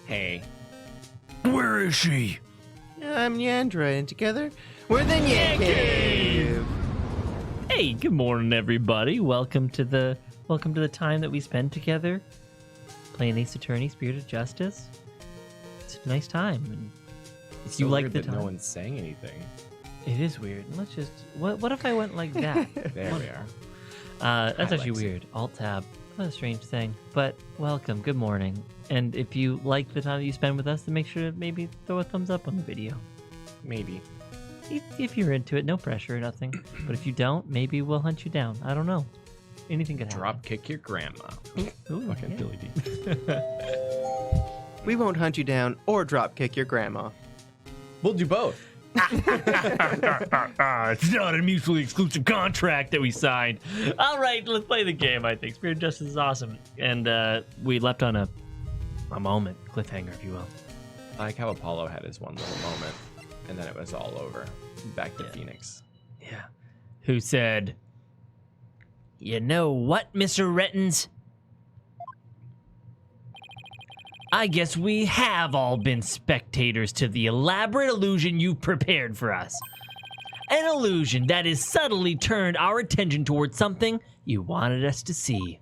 Hey. Where is she? I'm Nyandra, and together we're the NyanCave. Hey, good morning, everybody. Welcome to the time that we spend together playing Ace Attorney, Spirit of Justice. It's a nice time. And It's you so like weird the that time. no one's saying anything. It is weird. Let's just. What if I went like that? There we are. That's Hi, actually Lexi. weird. Alt-tab. What a strange thing. But welcome. Good morning. And if you like the time that you spend with us, then make sure to maybe throw a thumbs up on the video. Maybe. If you're into it, no pressure or nothing. But if you don't, maybe we'll hunt you down. I don't know. Anything could happen. Drop kick your grandma. Ooh, Fucking yeah. Billy D. We won't hunt you down or drop kick your grandma. We'll do both. It's not a mutually exclusive contract that we signed. All right, let's play the game, I think. Spirit of Justice is awesome. And we left on a moment, cliffhanger, if you will. I like how Apollo had his one little moment, and then it was all over. Back to Yeah. Phoenix. Yeah. Who said, "You know what, Mr. Retinz? I guess we have all been spectators to the elaborate illusion you've prepared for us. An illusion that has subtly turned our attention towards something you wanted us to see."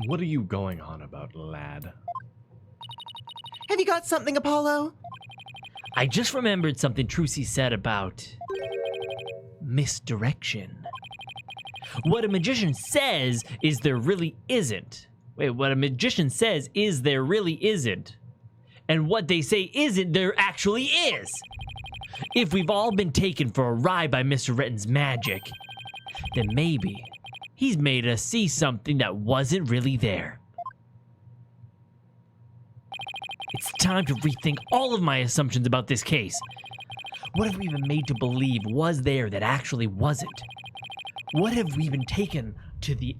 What are you going on about, lad? Have you got something, Apollo? I just remembered something Trucy said about misdirection. What a magician says is there really isn't. Wait, what a magician says is there really isn't. And what they say isn't there actually is. If we've all been taken for a ride by Mr. Retin's magic, then maybe he's made us see something that wasn't really there. It's time to rethink all of my assumptions about this case. What have we been made to believe was there that actually wasn't? What have we been taken to be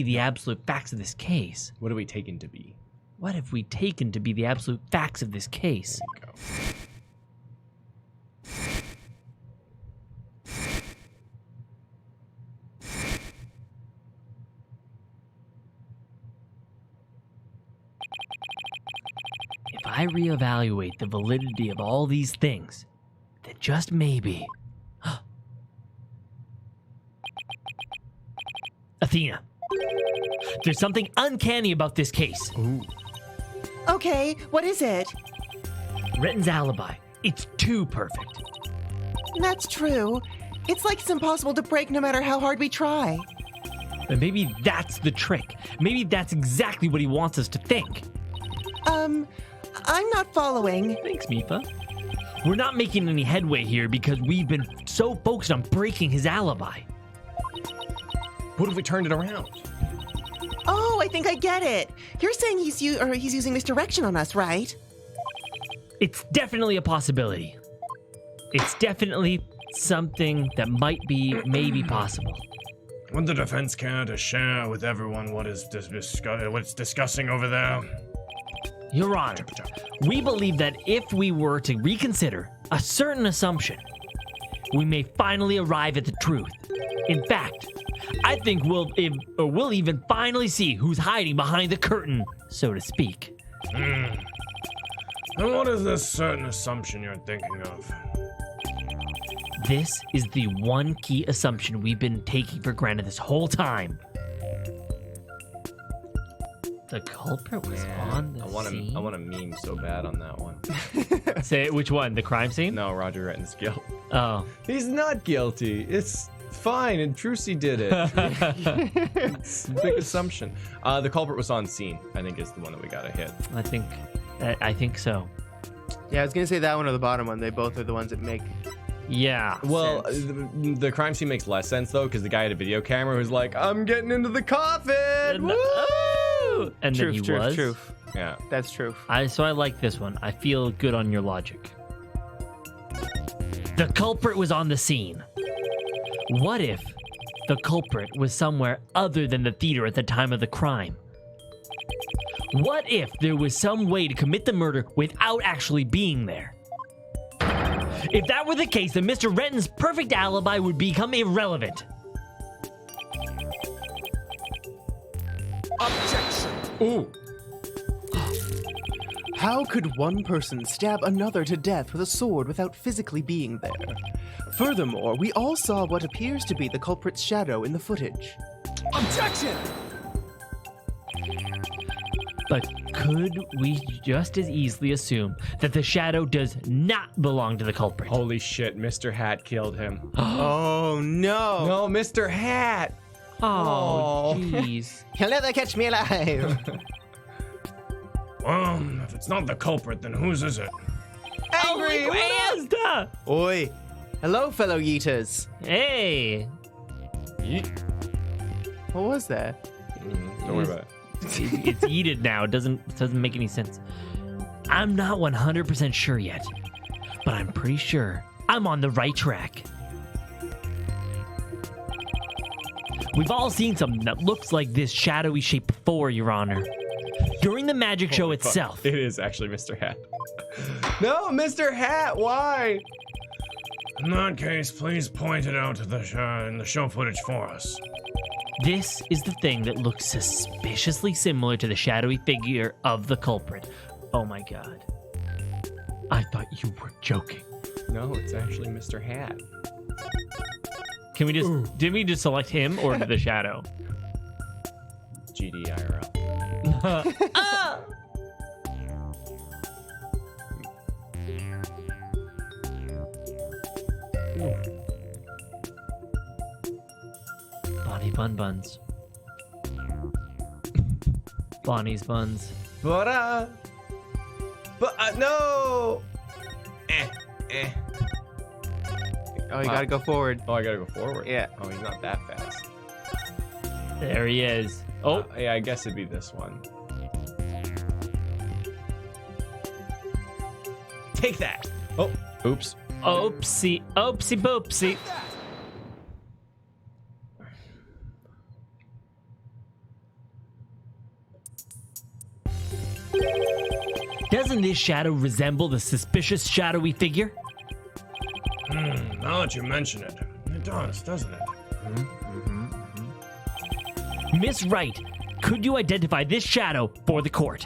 the absolute facts of this case? What are we taken to be? What have we taken to be the absolute facts of this case? Go. If I reevaluate the validity of all these things, then just maybe... Athena, there's something uncanny about this case. Ooh. Okay, what is it? Retin's alibi. It's too perfect. That's true. It's like it's impossible to break no matter how hard we try. And maybe that's the trick. Maybe that's exactly what he wants us to think. I'm not following. Thanks, Mifa. We're not making any headway here because we've been so focused on breaking his alibi. What if we turned it around? Oh, I think I get it. You're saying he's using misdirection on us, right? It's definitely a possibility. It's definitely something that might be maybe possible. Would the defense care to share with everyone what it's discussing over there? Your Honor, we believe that if we were to reconsider a certain assumption, we may finally arrive at the truth. In fact, I think we'll even finally see who's hiding behind the curtain, so to speak. And what is this certain assumption you're thinking of? This is the one key assumption we've been taking for granted this whole time. The culprit was on the scene? I want a meme so bad on that one. Say which one? The crime scene? No, Roger Retin's guilt. Oh. He's not guilty. It's fine, and Trucy did it. It's a big assumption. The culprit was on scene, I think, is the one that we gotta hit. I think so. Yeah, I was gonna say that one or the bottom one. They both are the ones that make. Yeah. Well, Sense. the crime scene makes less sense, though, because the guy had a video camera who's like, I'm getting into the coffin! Woo! And then he was. Truth. Yeah. That's true. So I like this one. I feel good on your logic. The culprit was on the scene. What if the culprit was somewhere other than the theater at the time of the crime? What if there was some way to commit the murder without actually being there? If that were the case, then Mr. Retin's perfect alibi would become irrelevant. Objection! Ooh. How could one person stab another to death with a sword without physically being there? Furthermore, we all saw what appears to be the culprit's shadow in the footage. Objection! But could we just as easily assume that the shadow does not belong to the culprit? Holy shit, Mr. Hat killed him. Oh no! No, Mr. Hat. Oh, jeez. He'll never catch me alive! If it's not the culprit, then whose is it? Angry Wanda! Oi! Hello, fellow yeeters! Hey! Yeet. What was that? Don't worry about it. It's yeeted now. It doesn't make any sense. I'm not 100% sure yet, but I'm pretty sure I'm on the right track. We've all seen something that looks like this shadowy shape before, Your Honor. During the magic show Holy fuck. itself. It is actually Mr. Hat. No, Mr. Hat, why? In that case, please point it out to in the show footage for us. This is the thing that looks suspiciously similar to the shadowy figure of the culprit. Oh my god. I thought you were joking. No, it's actually Mr. Hat. Can we just, did we just select him or the shadow? GDIRL. Bonnie Bun Buns. Bonnie's Buns. But no! Oh, you gotta go forward. Oh, I gotta go forward. Yeah. Oh, he's not that fast. There he is. Oh, Yeah, I guess it'd be this one. Take that! Oh, oops. oopsie, oopsie boopsie. Doesn't this shadow resemble the suspicious shadowy figure? Now that you mention it, it does, doesn't it? Miss Wright, could you identify this shadow for the court?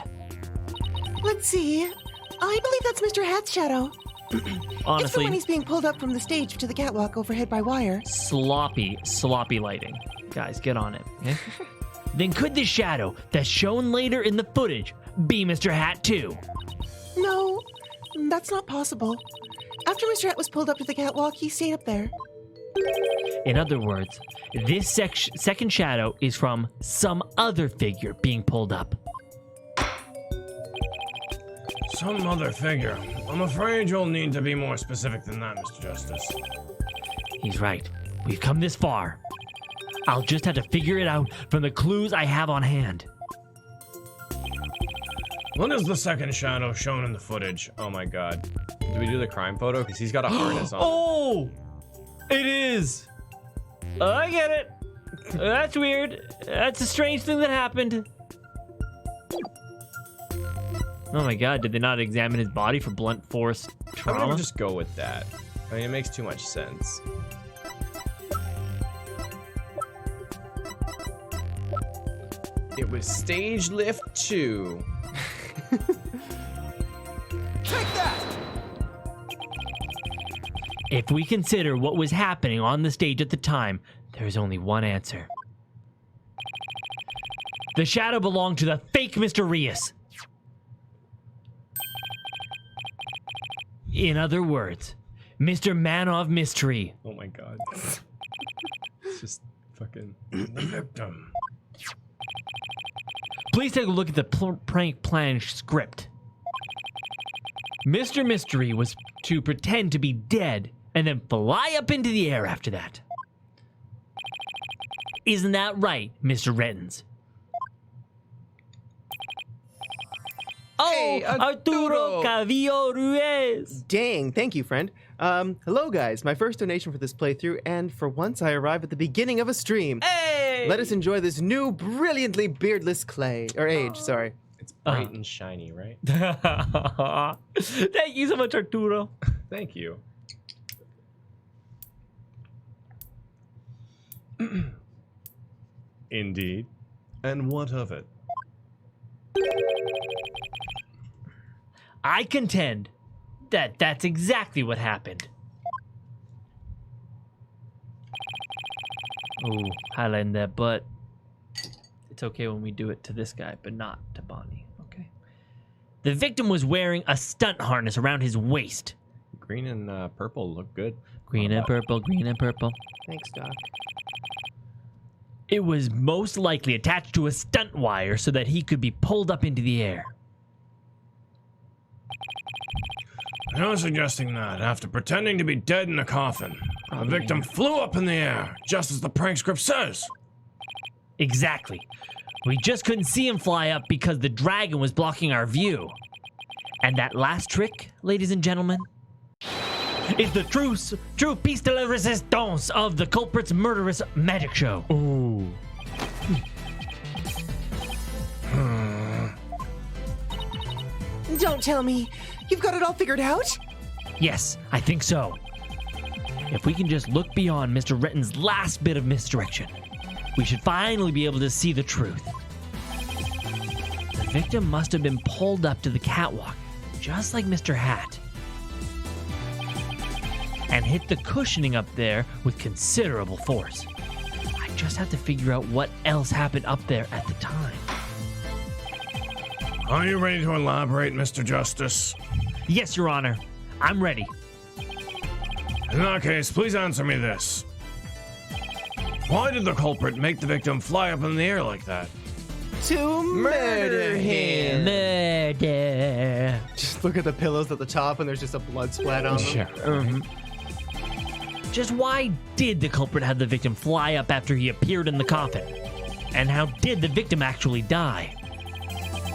Let's see. I believe that's Mr. Hat's shadow. It's the Honestly, one he's being pulled up from the stage to the catwalk overhead by wire. sloppy lighting. Guys, get on it. Okay? Then could this shadow that's shown later in the footage be Mr. Hat too? No, that's not possible. After Mr. Hat was pulled up to the catwalk, he stayed up there. In other words, this second shadow is from some other figure being pulled up. Some other figure. I'm afraid you'll need to be more specific than that, Mr. Justice. He's right. We've come this far. I'll just have to figure it out from the clues I have on hand. What is the second shadow shown in the footage? Oh my god. Do we do the crime photo? Because he's got a harness on. Oh! It is! I get it. That's weird. That's a strange thing that happened. Oh my god, did they not examine his body for blunt force I'm gonna trauma? just go with that. I mean, it makes too much sense. It was stage lift 2. If we consider what was happening on the stage at the time, there's only one answer. The shadow belonged to the fake Mr. Rias. In other words, Mr. Man of Mystery. Oh my god. It's just fucking. The victim. Please take a look at the prank plan script. Mr. Mystery was to pretend to be dead and then fly up into the air after that. Isn't that right, Mr. Retinz? Oh, Hey, Arturo Arturo. Cavillo Ruiz. Dang, thank you, friend. Hello, guys. My first donation for this playthrough, and for once I arrive at the beginning of a stream. Hey! Let us enjoy this new, brilliantly beardless clay. Or age, sorry. It's bright and shiny, right? Thank you so much, Arturo. Thank you. Indeed. And what of it? I contend that that's exactly what happened. Ooh, highlighting that, but it's okay when we do it to this guy, but not to Bonnie. Okay. The victim was wearing a stunt harness around his waist. Green and purple look good. Green and purple, green and purple. Thanks, Doc. It was most likely attached to a stunt wire so that he could be pulled up into the air. No suggesting that, after pretending to be dead in a coffin, the victim flew up in the air, just as the prank script says. Exactly. We just couldn't see him fly up because the dragon was blocking our view. And that last trick, ladies and gentlemen, is the true piece de la resistance of the culprit's murderous magic show. Ooh. Don't tell me. You've got it all figured out? Yes, I think so. If we can just look beyond Mr. Retin's last bit of misdirection, we should finally be able to see the truth. The victim must have been pulled up to the catwalk, just like Mr. Hat, and hit the cushioning up there with considerable force. I just have to figure out what else happened up there at the time. Are you ready to elaborate, Mr. Justice? Yes, Your Honor. I'm ready. In that case, please answer me this. Why did the culprit make the victim fly up in the air like that? To murder him. Murder. Just look at the pillows at the top and there's just a blood splat on them. Yeah. Just why did the culprit have the victim fly up after he appeared in the coffin? And how did the victim actually die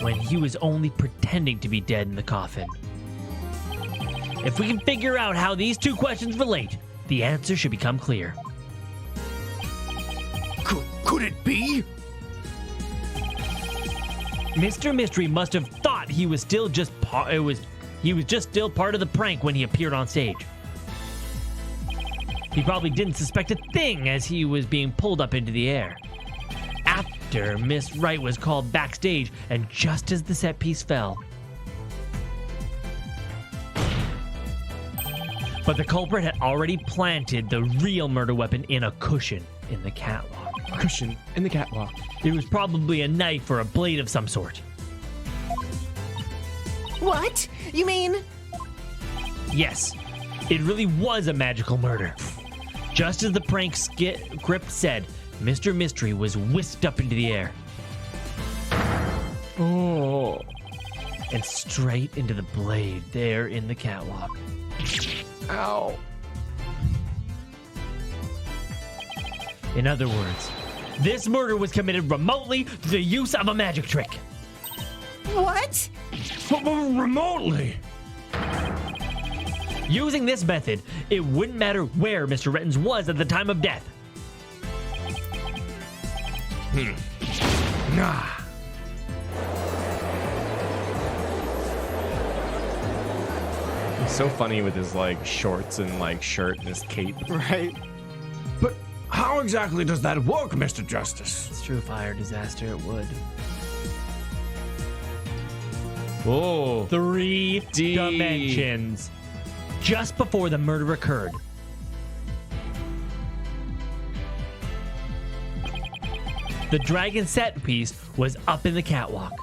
when he was only pretending to be dead in the coffin? If we can figure out how these two questions relate, the answer should become clear. Could it be? Mr. Mystery must have thought he was still just he was just still part of the prank when he appeared on stage. He probably didn't suspect a thing as he was being pulled up into the air. After Miss Wright was called backstage, and just as the set piece fell. But the culprit had already planted the real murder weapon in a cushion in the catwalk. Cushion in the catwalk. It was probably a knife or a blade of some sort. What? You mean? Yes, it really was a magical murder. Just as the prank script said, Mr. Mystery was whisked up into the air. Oh. And straight into the blade there in the catwalk. Ow. In other words, this murder was committed remotely through the use of a magic trick. What? Remotely? Using this method, it wouldn't matter where Mr. Retinz was at the time of death. Nah. He's so funny with his like shorts and like shirt and his cape. Right? But how exactly does that work, Mr. Justice? It's true fire disaster, it would. Oh. 3 D. dimensions. Just before the murder occurred. The dragon set piece was up in the catwalk.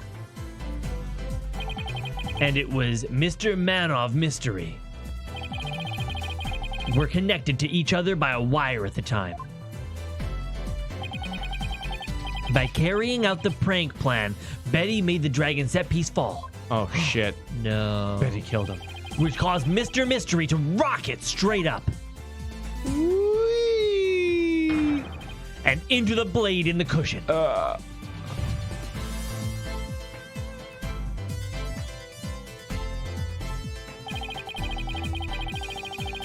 And it was Mr. Manov Mystery. Were connected to each other by a wire at the time. By carrying out the prank plan, Betty made the dragon set piece fall. Oh shit. No. Betty killed him. Which caused Mr. Mystery to rocket straight up. Whee! And into the blade in the cushion.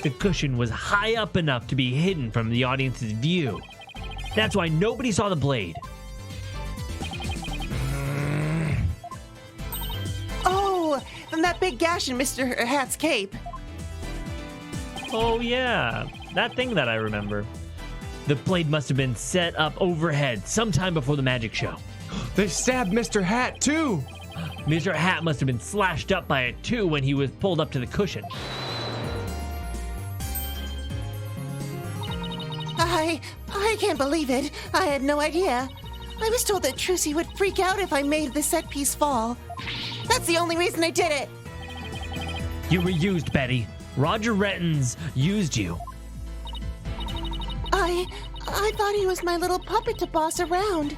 The cushion was high up enough to be hidden from the audience's view. That's why nobody saw the blade. Oh, then that big gash in Mr. Hat's cape. Oh yeah, that thing that I remember. The blade must have been set up overhead sometime before the magic show. They stabbed Mr. Hat too. Mr. Hat must have been slashed up by it too when he was pulled up to the cushion. I can't believe it. I had no idea. I was told that Trucy would freak out if I made the set piece fall. That's the only reason I did it. You were used, Betty. Roger Retinz used you. I thought he was my little puppet to boss around,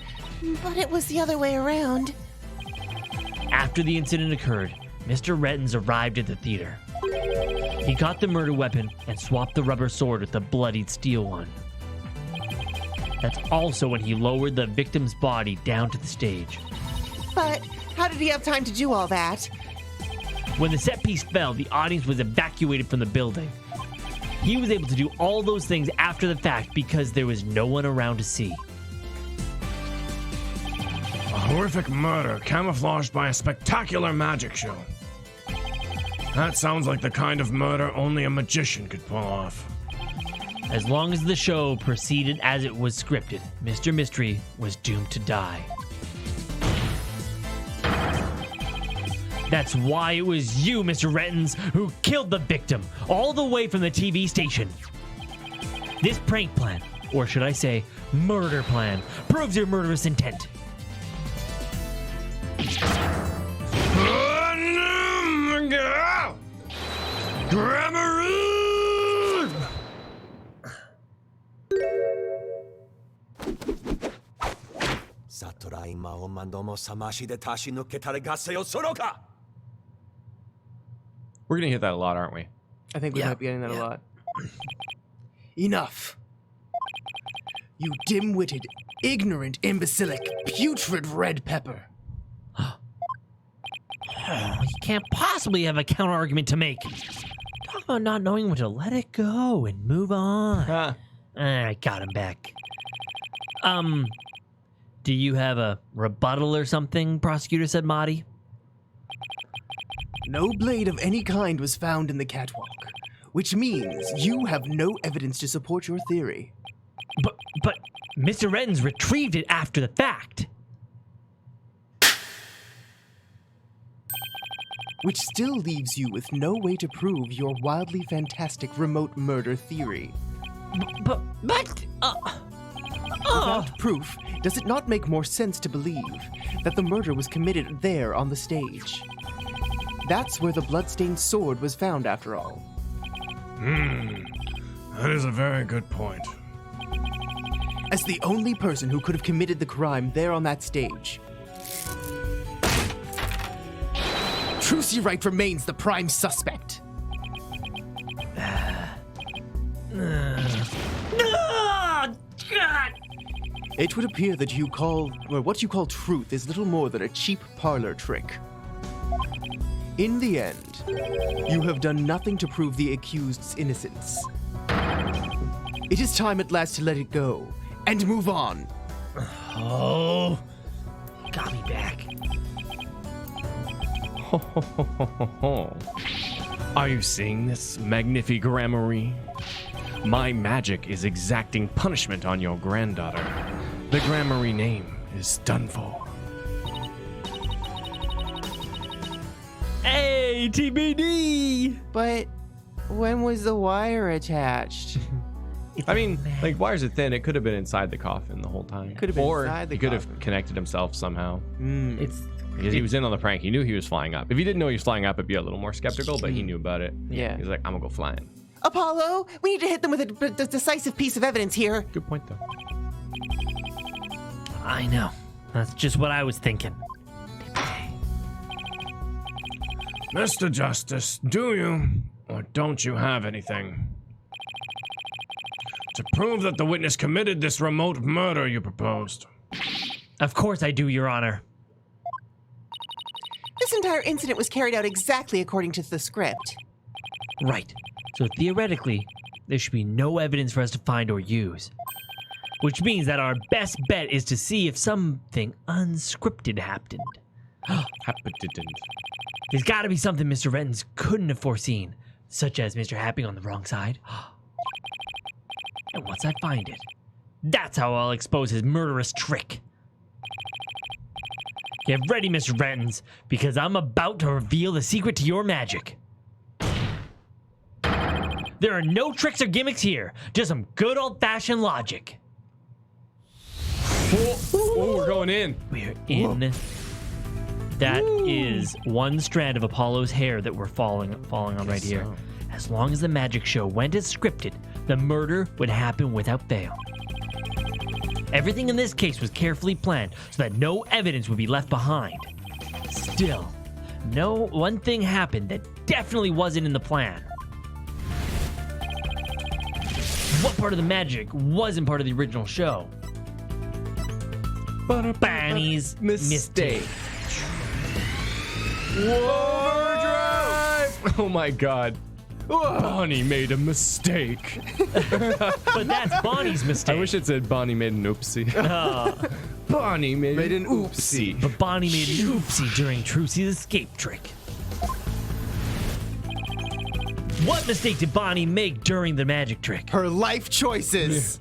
but it was the other way around. After the incident occurred, Mr. Retinz arrived at the theater. He got the murder weapon and swapped the rubber sword with the bloodied steel one. That's also when he lowered the victim's body down to the stage. But how did he have time to do all that? When the set piece fell, the audience was evacuated from the building. He was able to do all those things after the fact because there was no one around to see. A horrific murder camouflaged by a spectacular magic show. That sounds like the kind of murder only a magician could pull off. As long as the show proceeded as it was scripted, Mr. Mystery was doomed to die. That's why it was you, Mr. Retinz, who killed the victim, all the way from the TV station. This prank plan, or should I say, murder plan, proves your murderous intent. We're gonna hit that a lot, aren't we? I think we might be getting that a lot. Enough. You dim-witted, ignorant, imbecilic, putrid red pepper. You can't possibly have a counter argument to make. Talk about not knowing when to let it go and move on. I got him back. Do you have a rebuttal or something? Prosecutor said Marty. No blade of any kind was found in the catwalk, which means you have no evidence to support your theory. But Mr. Retinz retrieved it after the fact. Which still leaves you with no way to prove your wildly fantastic remote murder theory. But Without proof, does it not make more sense to believe that the murder was committed there on the stage? That's where the bloodstained sword was found, after all. That is a very good point. As the only person who could have committed the crime there on that stage, Trucy Wright remains the prime suspect. It would appear that what you call truth is little more than a cheap parlor trick. In the end, you have done nothing to prove the accused's innocence. It is time at last to let it go and move on. Oh, got me back. Are you seeing this, magnifique Gramarye? My magic is exacting punishment on your granddaughter. The Gramarye name is done for. Hey, TBD! But when was the wire attached? I mean, like, wires are thin. It could have been inside the coffin the whole time. Could have been or inside the he could coffin. have connected himself somehow. It's Because he was in on the prank. He knew he was flying up. If he didn't know he was flying up, it'd be a little more skeptical, but he knew about it. Yeah. He's like, I'm gonna go flying. Apollo, we need to hit them with a decisive piece of evidence here. Good point, though. I know. That's just what I was thinking. Mr. Justice, do you or don't you have anything to prove that the witness committed this remote murder you proposed? Of course I do, Your Honor. This entire incident was carried out exactly according to the script. Right. So theoretically, there should be no evidence for us to find or use. Which means that our best bet is to see if something unscripted happened. There's got to be something Mr. Retinz couldn't have foreseen, such as Mr. Happy on the wrong side. And once I find it, that's how I'll expose his murderous trick. Get ready, Mr. Retinz, because I'm about to reveal the secret to your magic. There are no tricks or gimmicks here, just some good old-fashioned logic. Oh, we're going in. We're in. That is one strand of Apollo's hair that we're falling on right here. So. As long as the magic show went as scripted, the murder would happen without fail. Everything in this case was carefully planned so that no evidence would be left behind. Still, one thing happened that definitely wasn't in the plan. What part of the magic wasn't part of the original show? Bonnie's mistake. Overdrive! Oh my god. Bonnie made a mistake. But that's Bonnie's mistake. I wish it said Bonnie made an oopsie. Bonnie made an oopsie. But Bonnie made an oopsie during Trucy's escape trick. What mistake did Bonnie make during the magic trick? Her life choices.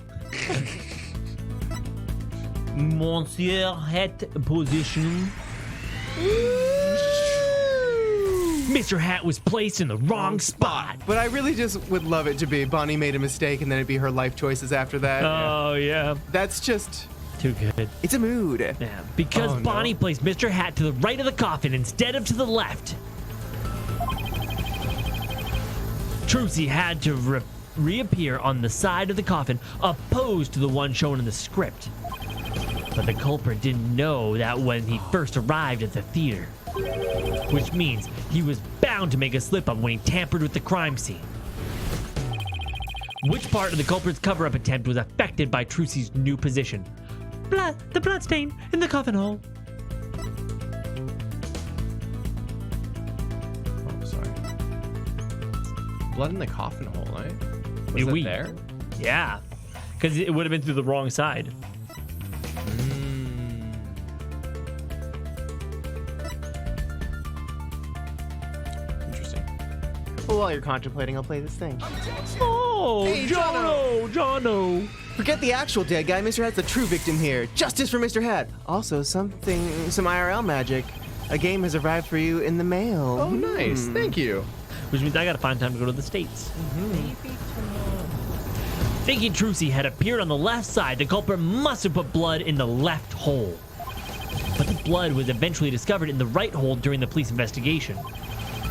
Monsieur Hat position. Mr. Hat was placed in the wrong spot. But I really just would love it to be Bonnie made a mistake and then it'd be her life choices after that. Oh, yeah. That's just... Too good. It's a mood. Yeah, because Bonnie placed Mr. Hat to the right of the coffin instead of to the left. Trucy had to reappear on the side of the coffin opposed to the one shown in the script. But the culprit didn't know that when he first arrived at the theater. Which means he was bound to make a slip-up when he tampered with the crime scene. Which part of the culprit's cover-up attempt was affected by Trucy's new position? The blood stain in the coffin hole. Oh, sorry. Blood in the coffin hole, right? Was it there? Yeah, because it would have been through the wrong side. Interesting. Well, while you're contemplating, I'll play this thing. Oh, Hey, Jono. Forget the actual dead guy. Mr. Hat's the true victim here. Justice for Mr. Hat. Also, some IRL magic. A game has arrived for you in the mail. Oh, nice. Thank you. Which means I gotta find time to go to the States. Maybe tomorrow. Thinking Trucy had appeared on the left side, the culprit must have put blood in the left hole. But the blood was eventually discovered in the right hole during the police investigation.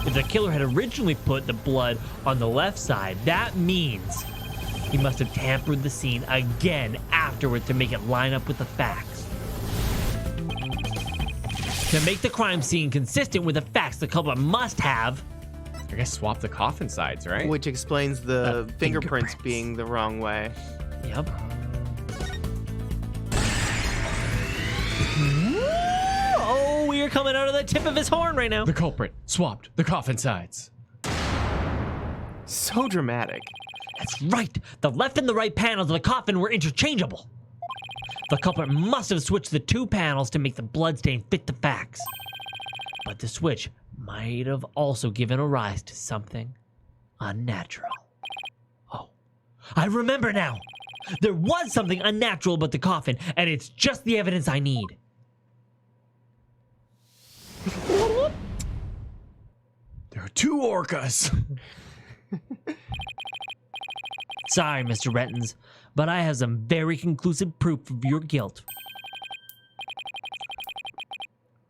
If the killer had originally put the blood on the left side, that means he must have tampered the scene again afterward to make it line up with the facts. To make the crime scene consistent with the facts, the culprit must have... I guess swap the coffin sides, right? Which explains the fingerprints fingerprints. being the wrong way. Yep. Oh, we are coming out of the tip of his horn right now. The culprit swapped the coffin sides. So dramatic. That's right. The left and the right panels of the coffin were interchangeable. The culprit must have switched the two panels to make the bloodstain fit the facts. But the switch might have also given a rise to something unnatural. Oh, I remember now. There was something unnatural about the coffin, and it's just the evidence I need. There are two orcas. Sorry, Mr. Retinz, but I have some very conclusive proof of your guilt.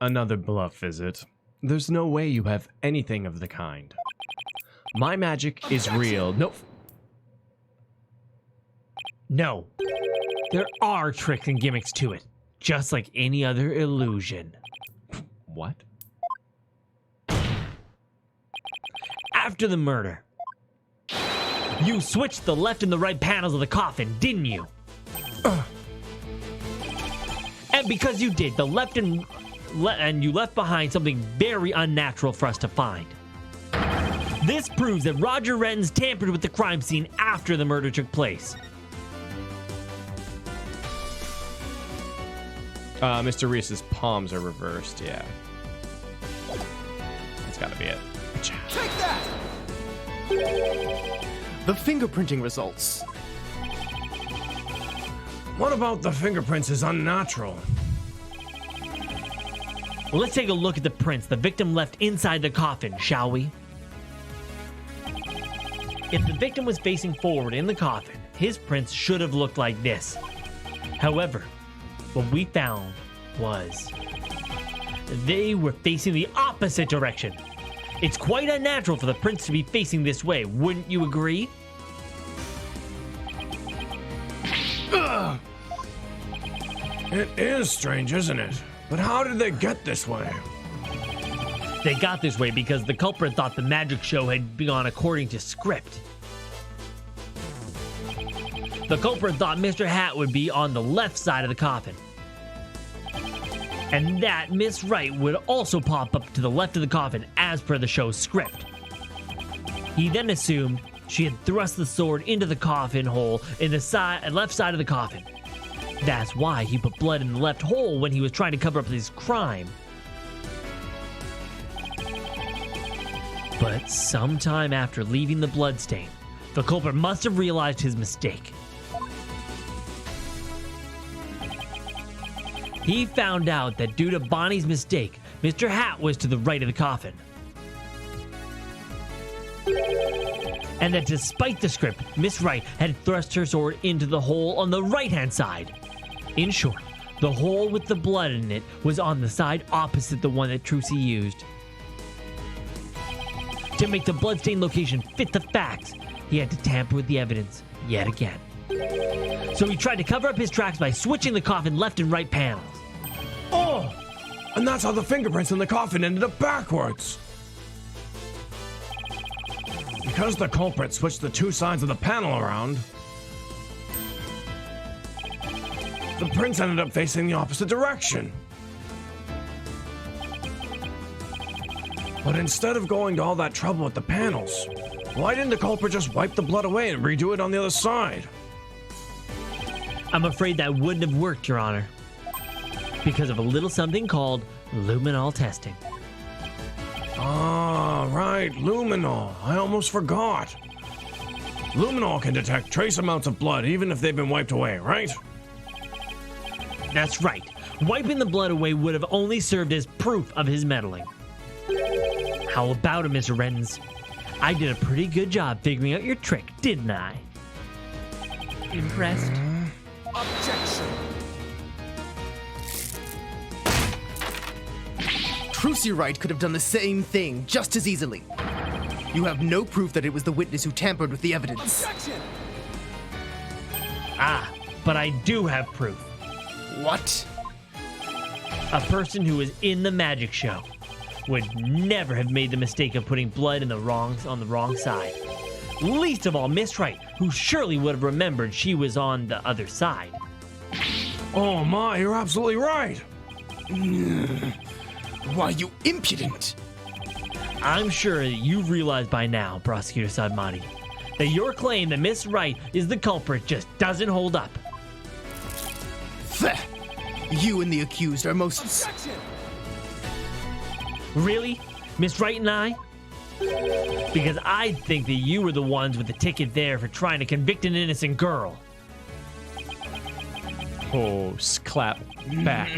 Another bluff, is it? There's no way you have anything of the kind. My magic is real. No. No, there are tricks and gimmicks to it, just like any other illusion. What? After the murder, you switched the left and the right panels of the coffin, didn't you? And because you did, the left and you left behind something very unnatural for us to find. This proves that Roger Retinz tampered with the crime scene after the murder took place. Mr. Reese's palms are reversed, yeah. That's gotta be it. Take that! The fingerprinting results. What about the fingerprints is unnatural? Let's take a look at the prints the victim left inside the coffin, shall we? If the victim was facing forward in the coffin, his prints should have looked like this. However, what we found was they were facing the opposite direction. It's quite unnatural for the prints to be facing this way, wouldn't you agree? It is strange, isn't it? But how did they get this way? They got this way because the culprit thought the magic show had gone according to script. The culprit thought Mr. Hat would be on the left side of the coffin, and that Miss Wright would also pop up to the left of the coffin as per the show's script. He then assumed she had thrust the sword into the coffin hole in the left side of the coffin. That's why he put blood in the left hole when he was trying to cover up his crime. But sometime after leaving the bloodstain, the culprit must have realized his mistake. He found out that due to Bonnie's mistake, Mr. Hat was to the right of the coffin. And that despite the script, Miss Wright had thrust her sword into the hole on the right-hand side. In short, the hole with the blood in it was on the side opposite the one that Trucy used. To make the bloodstain location fit the facts, he had to tamper with the evidence yet again. So he tried to cover up his tracks by switching the coffin left and right panels. Oh! And that's how the fingerprints in the coffin ended up backwards. Because the culprit switched the two sides of the panel around, the prints ended up facing the opposite direction. But instead of going to all that trouble with the panels, why didn't the culprit just wipe the blood away and redo it on the other side? I'm afraid that wouldn't have worked, Your Honor, because of a little something called luminol testing. Ah, right, luminol. I almost forgot. Luminol can detect trace amounts of blood even if they've been wiped away, right? That's right. Wiping the blood away would have only served as proof of his meddling. How about it, Mr. Retinz? I did a pretty good job figuring out your trick, didn't I? Impressed? Objection. Trucy Wright could have done the same thing just as easily. You have no proof that it was the witness who tampered with the evidence. Objection. Ah, but I do have proof. What? A person who was in the magic show would never have made the mistake of putting blood on the wrong side. Least of all Miss Wright, who surely would have remembered she was on the other side. Oh my, you're absolutely right. Why, you impudent! I'm sure that you've realized by now, Prosecutor Sadmati, that your claim that Miss Wright is the culprit just doesn't hold up. Pheh. You and the accused are most... Objection. Really? Miss Wright and I? Because I think that you were the ones with the ticket there for trying to convict an innocent girl. Oh, clap back.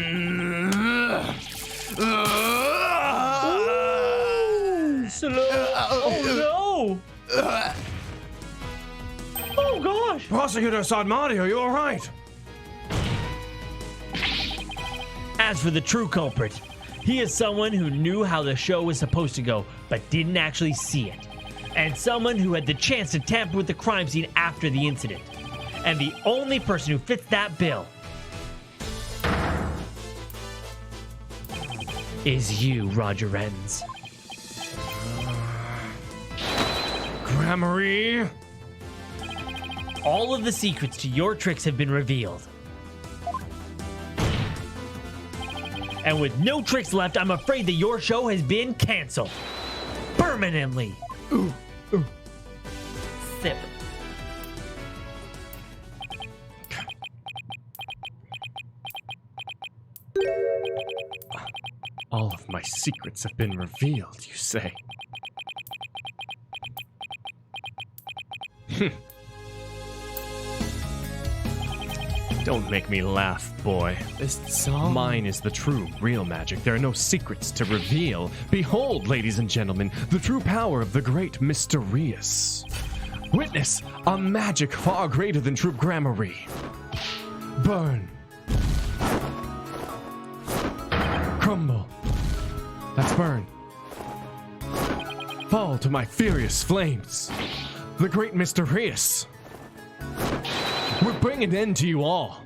Oh no! Oh gosh! Prosecutor Sadmati, are you all right? As for the true culprit, he is someone who knew how the show was supposed to go, but didn't actually see it. And someone who had the chance to tamper with the crime scene after the incident. And the only person who fits that bill is you, Roger Retinz. Gramarye? All of the secrets to your tricks have been revealed. And with no tricks left, I'm afraid that your show has been canceled. Permanently. Ooh. Sip. All of my secrets have been revealed, you say? Don't make me laugh, boy. This song. Mine is the true, real magic. There are no secrets to reveal. Behold, ladies and gentlemen, the true power of the great Mysterious. Witness a magic far greater than true gramarye. Burn. Crumble. That's burn. Fall to my furious flames. The great Mysterious. We're bringing an end to you all.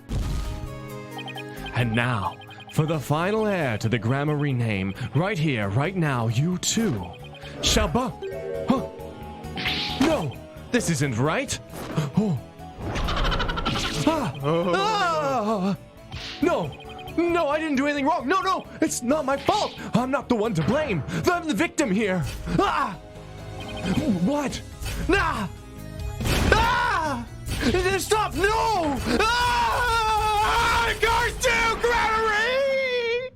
And now, for the final heir to the gramarye name, right here, right now, you too shall Huh? No, this isn't right. Oh. No, no, I didn't do anything wrong. No, no, it's not my fault. I'm not the one to blame. I'm the victim here. What? Ah! Ah! Stop! No! Ah! Curse you, gramarye!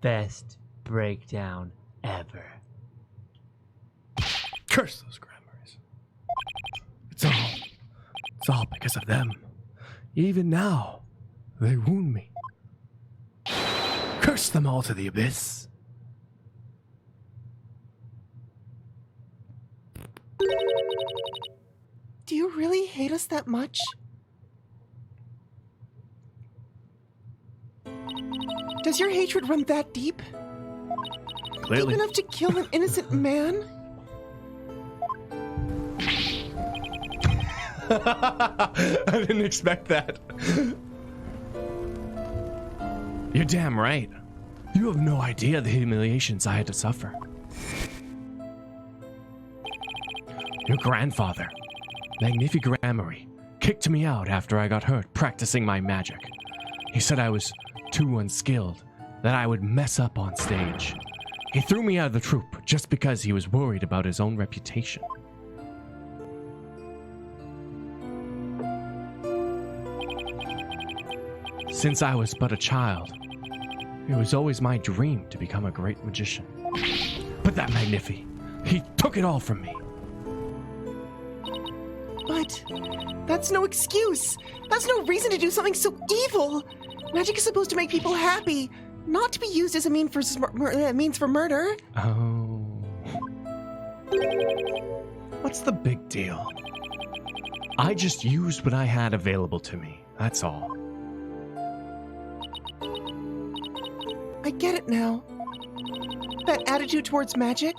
Best breakdown ever. Curse those grammars. It's all because of them. Even now, they wound me. Curse them all to the abyss. Do you really hate us that much? Does your hatred run that deep? Clearly. Deep enough to kill an innocent man? I didn't expect that. You're damn right. You have no idea the humiliations I had to suffer. Your grandfather, Magnifi Gramarye, kicked me out after I got hurt practicing my magic. He said I was too unskilled, that I would mess up on stage. He threw me out of the troupe just because he was worried about his own reputation. Since I was but a child, it was always my dream to become a great magician. But that Magnifi, he took it all from me. But that's no excuse. That's no reason to do something so evil. Magic is supposed to make people happy, not to be used as a means for murder. Oh. What's the big deal? I just used what I had available to me, that's all. I get it now. That attitude towards magic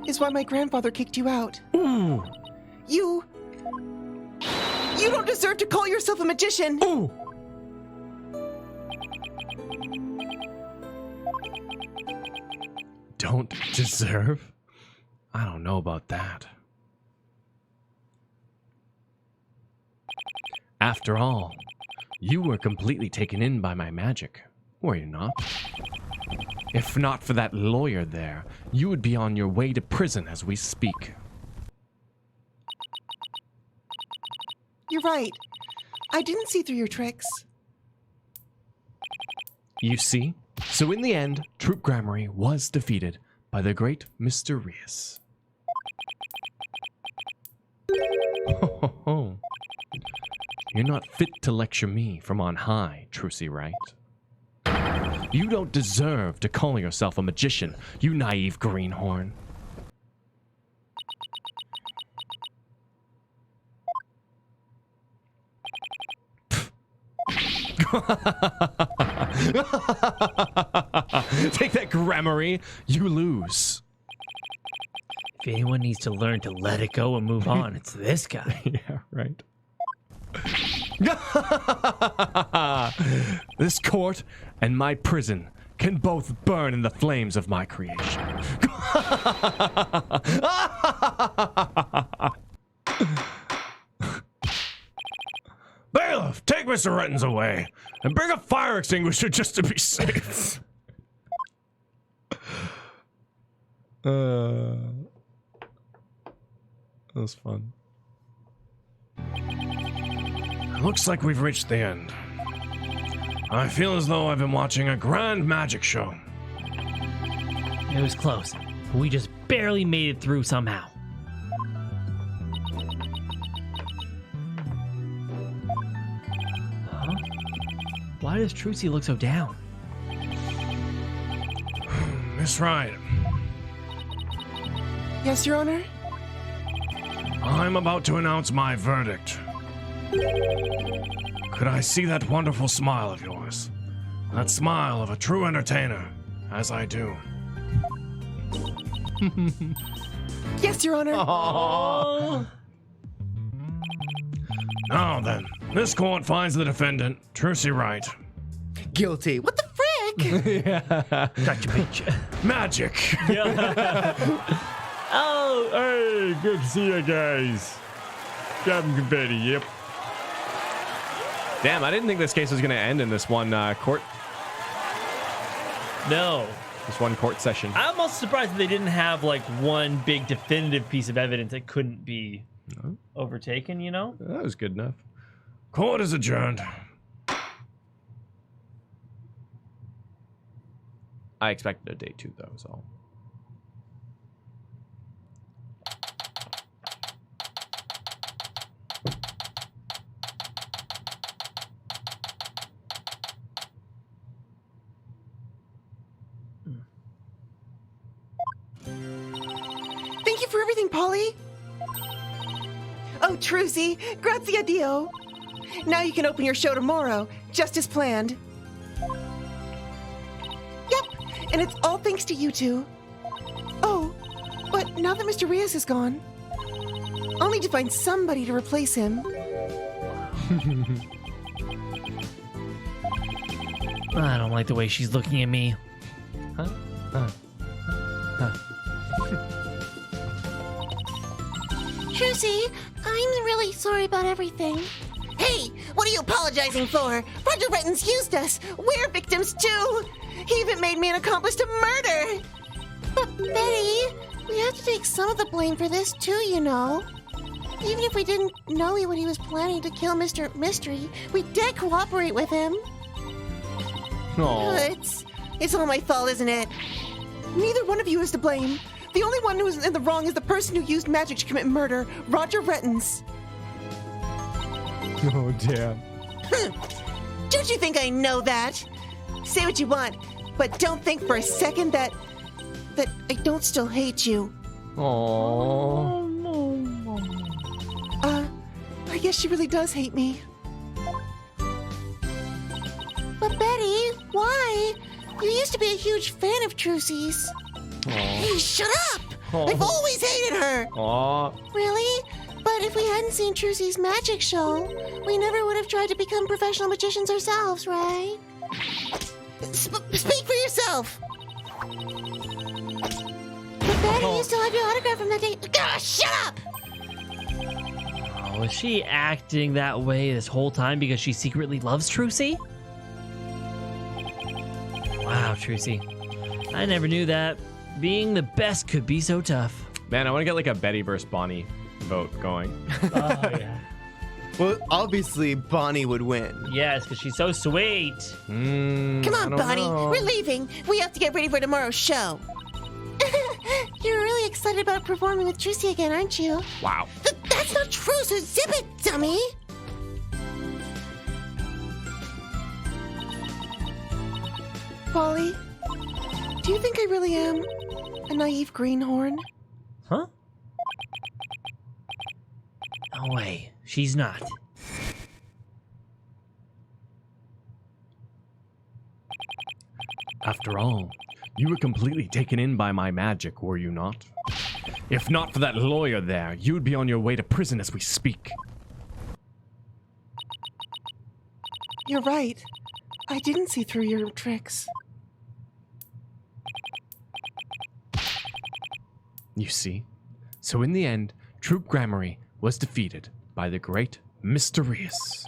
is why my grandfather kicked you out. Ooh. You don't deserve to call yourself a magician. Ooh. Don't deserve? I don't know about that. After all, you were completely taken in by my magic, were you not? If not for that lawyer there, you would be on your way to prison as we speak. You're right. I didn't see through your tricks. You see? So in the end, Troop Gramarye was defeated by the great Mysterious. You're not fit to lecture me from on high, Trucy, right? You don't deserve to call yourself a magician, you naive greenhorn. Take that, Gramarye. You lose. If anyone needs to learn to let it go and move on, it's this guy. Yeah, right. This court and my prison can both burn in the flames of my creation. Bailiff, take Mr. Retinz away and bring a fire extinguisher just to be safe. That was fun. Looks like we've reached the end. I feel as though I've been watching a grand magic show. It was close. But we just barely made it through somehow. Huh? Why does Trucy look so down? Miss Wright, Yes, Your Honor? I'm about to announce my verdict. Could I see that wonderful smile of yours? That smile of a true entertainer, as I do. Yes, Your Honor. Oh. Now then, this court finds the defendant, Trucy Wright. Guilty. What the frick? Gotcha, bitch. Magic! Oh, hey, good to see you guys. Got him confetti, yep. Damn, I didn't think this case was going to end in this one court No. session. I'm almost surprised that they didn't have like one big definitive piece of evidence that couldn't be overtaken, you know? That was good enough. Court is adjourned. I expected a day 2 though, so. Thank you for everything, Polly. Oh, Trucy, grazie a Dio. Now you can open your show tomorrow, just as planned. Yep, and it's all thanks to you two. Oh, but now that Mr. Rios is gone, I'll need to find somebody to replace him. I don't like the way she's looking at me. Trucy, I'm really sorry about everything. Hey, what are you apologizing for? Roger Retinz used us. We're victims too. He even made me an accomplice to murder. But Betty, we have to take some of the blame for this too, you know. Even if we didn't know what he was planning to kill Mr. Mystery, we did cooperate with him. It's all my fault, isn't it? Neither one of you is to blame. The only one who is in the wrong is the person who used magic to commit murder, Roger Retinz. Oh, damn. Don't you think I know that? Say what you want, but don't think for a second that I don't still hate you. Aww. I guess she really does hate me. But Betty, why? You used to be a huge fan of Trucy's. Hey, shut up! I've always hated her! Aww. Really? But if we hadn't seen Trucy's magic show, we never would have tried to become professional magicians ourselves, right? Speak for yourself! But Betty, you still have your autograph from that day. Gosh, shut up! Oh, was she acting that way this whole time because she secretly loves Trucy? Wow, Trucy. I never knew that being the best could be so tough. Man, I want to get like a Betty versus Bonnie vote going. Oh, yeah. Well, obviously, Bonnie would win. Yes, because she's so sweet. Come on, Bonnie, we're leaving. We have to get ready for tomorrow's show. You're really excited about performing with Trucy again, aren't you? Wow. That's not true, so zip it, dummy! Polly, do you think I really am a naive greenhorn? Huh? No way. She's not. After all, you were completely taken in by my magic, were you not? If not for that lawyer there, you'd be on your way to prison as we speak. You're right. I didn't see through your tricks. You see? So in the end, Troop Gramarye was defeated by the great Mysterious.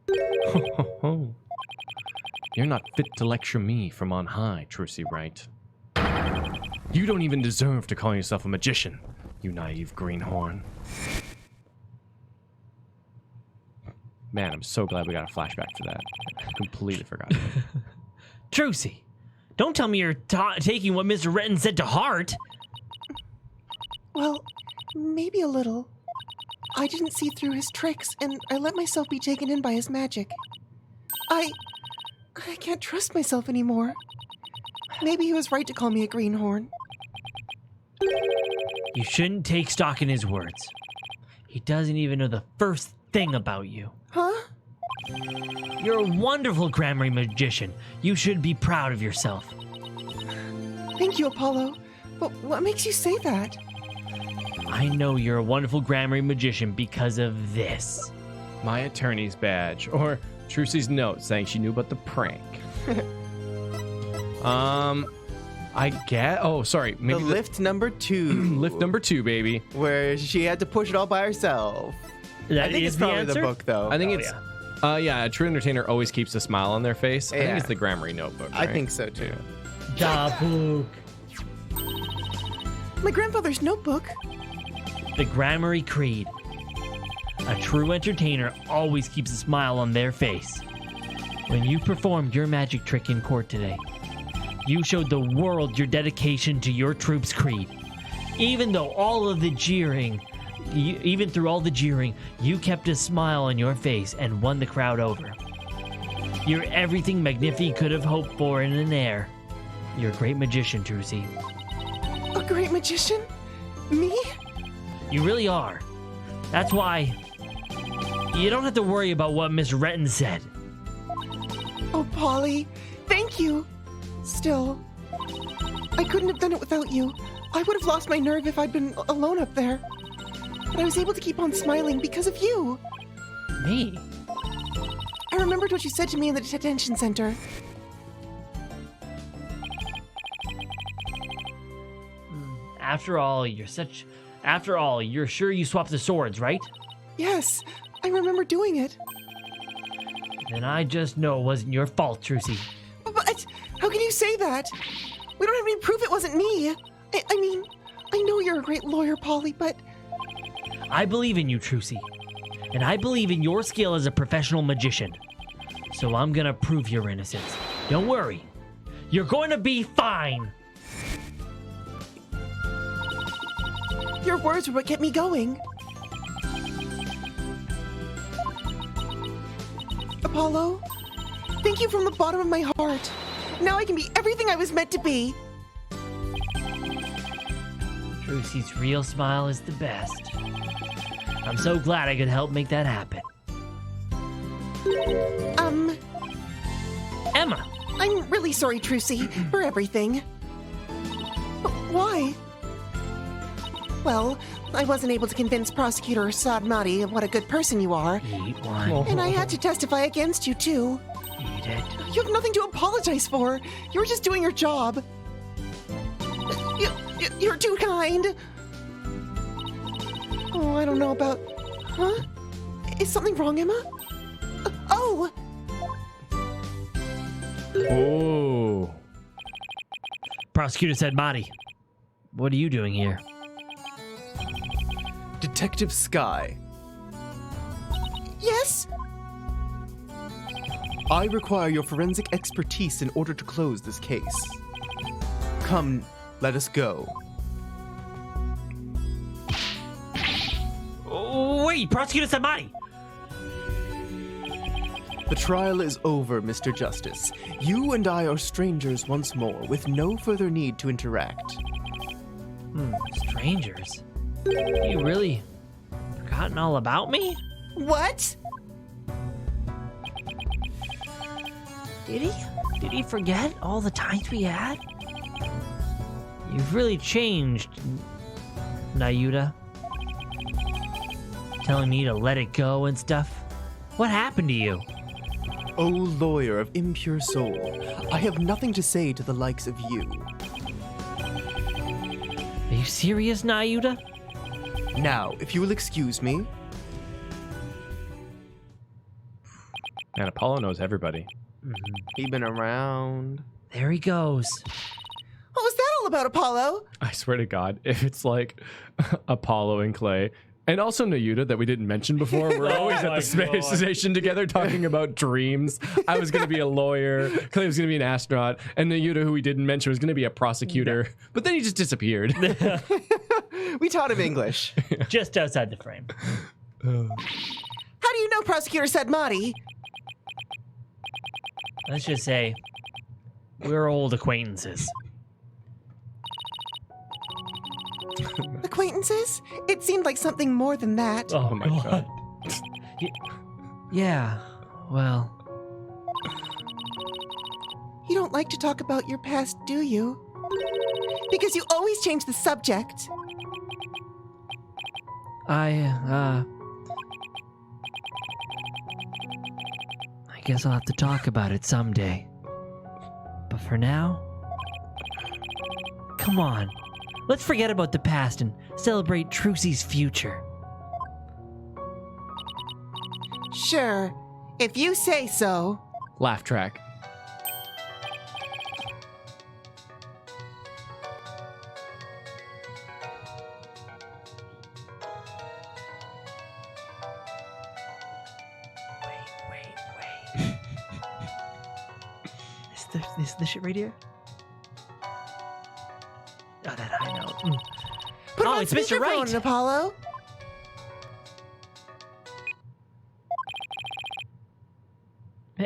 Ho ho ho. You're not fit to lecture me from on high, Trucy Wright. You don't even deserve to call yourself a magician, you naive greenhorn. Man, I'm so glad we got a flashback for that. I completely forgot. Trucy, don't tell me you're taking what Mr. Retinz said to heart. Well, maybe a little. I didn't see through his tricks, and I let myself be taken in by his magic. I can't trust myself anymore. Maybe he was right to call me a greenhorn. You shouldn't take stock in his words. He doesn't even know the first thing about you. Huh? You're a wonderful grammar magician. You should be proud of yourself. Thank you, Apollo. But what makes you say that? I know you're a wonderful grammar magician because of this. My attorney's badge, or Trucy's note saying she knew about the prank. I get. Oh, sorry. Maybe The lift number 2. lift number 2, baby. Where she had to push it all by herself. That I think is it's probably the answer? book, though. I think it's. Yeah. A true entertainer always keeps a smile on their face. I Yeah. think it's the Grammary notebook. I right? think so, too. Da book. My grandfather's notebook. The Grammary Creed. A true entertainer always keeps a smile on their face. When you performed your magic trick in court today, you showed the world your dedication to your troop's creed. Even through all the jeering, you kept a smile on your face and won the crowd over. You're everything Magnifi could have hoped for in an heir. You're a great magician, Trucy. A great magician? Me? You really are. That's why you don't have to worry about what Miss Retinz said. Oh, Polly, thank you. Still, I couldn't have done it without you. I would have lost my nerve if I'd been alone up there. But I was able to keep on smiling because of you. Me? I remembered what you said to me in the detention center. After all, you're sure you swapped the swords, right? Yes, I remember doing it. Then I just know it wasn't your fault, Trucy. But how can you say that? We don't have any proof it wasn't me. I mean, I know you're a great lawyer, Polly, but I believe in you, Trucy. And I believe in your skill as a professional magician. So I'm gonna prove your innocence. Don't worry. You're going to be fine. your words were what kept me going. Apollo, thank you from the bottom of my heart. Now I can be everything I was meant to be. Trucy's real smile is the best. I'm so glad I could help make that happen. Emma! I'm really sorry, Trucy, for everything. But why? Well, I wasn't able to convince Prosecutor Saad Madi of what a good person you are, Eat one. and I had to testify against you, too. Eat it. You have nothing to apologize for. You were just doing your job. You're too kind. Oh, I don't know about... Huh? Is something wrong, Emma? Oh! Oh. Prosecutor said, Madi, what are you doing here? Detective Sky, Yes? I require your forensic expertise in order to close this case. Come, let us go. Oh, wait, Prosecutor said, Madi! The trial is over, Mr. Justice. You and I are strangers once more, with no further need to interact. Strangers? You really forgotten all about me? What? Did he? Did he forget all the times we had? You've really changed, Nayuta. Telling me to let it go and stuff. What happened to you? O lawyer of impure soul, I have nothing to say to the likes of you. Are you serious, Nayuta? Now, if you will excuse me. Man, Apollo knows everybody. He been around. There he goes. What was that all about, Apollo? I swear to God, if it's like Apollo and Clay And also Nayuta that we didn't mention before. We're always at the space station together talking about dreams. I was going to be a lawyer. Clay was going to be an astronaut. And Nayuta, who we didn't mention, was going to be a prosecutor. But then he just disappeared. We taught him English. Just outside the frame. How do you know Prosecutor said Marty? Let's just say we're old acquaintances. Acquaintances? It seemed like something more than that. Oh, my God. Yeah, well, You don't like to talk about your past, do you? Because you always change the subject. I guess I'll have to talk about it someday. But for now, come on. Let's forget about the past and celebrate Trucy's future. Sure, if you say so. Laugh track. Wait. Is the shit right here? Oh, that high note. Put Oh, on it's Mr. speakerphone, Right. Apollo.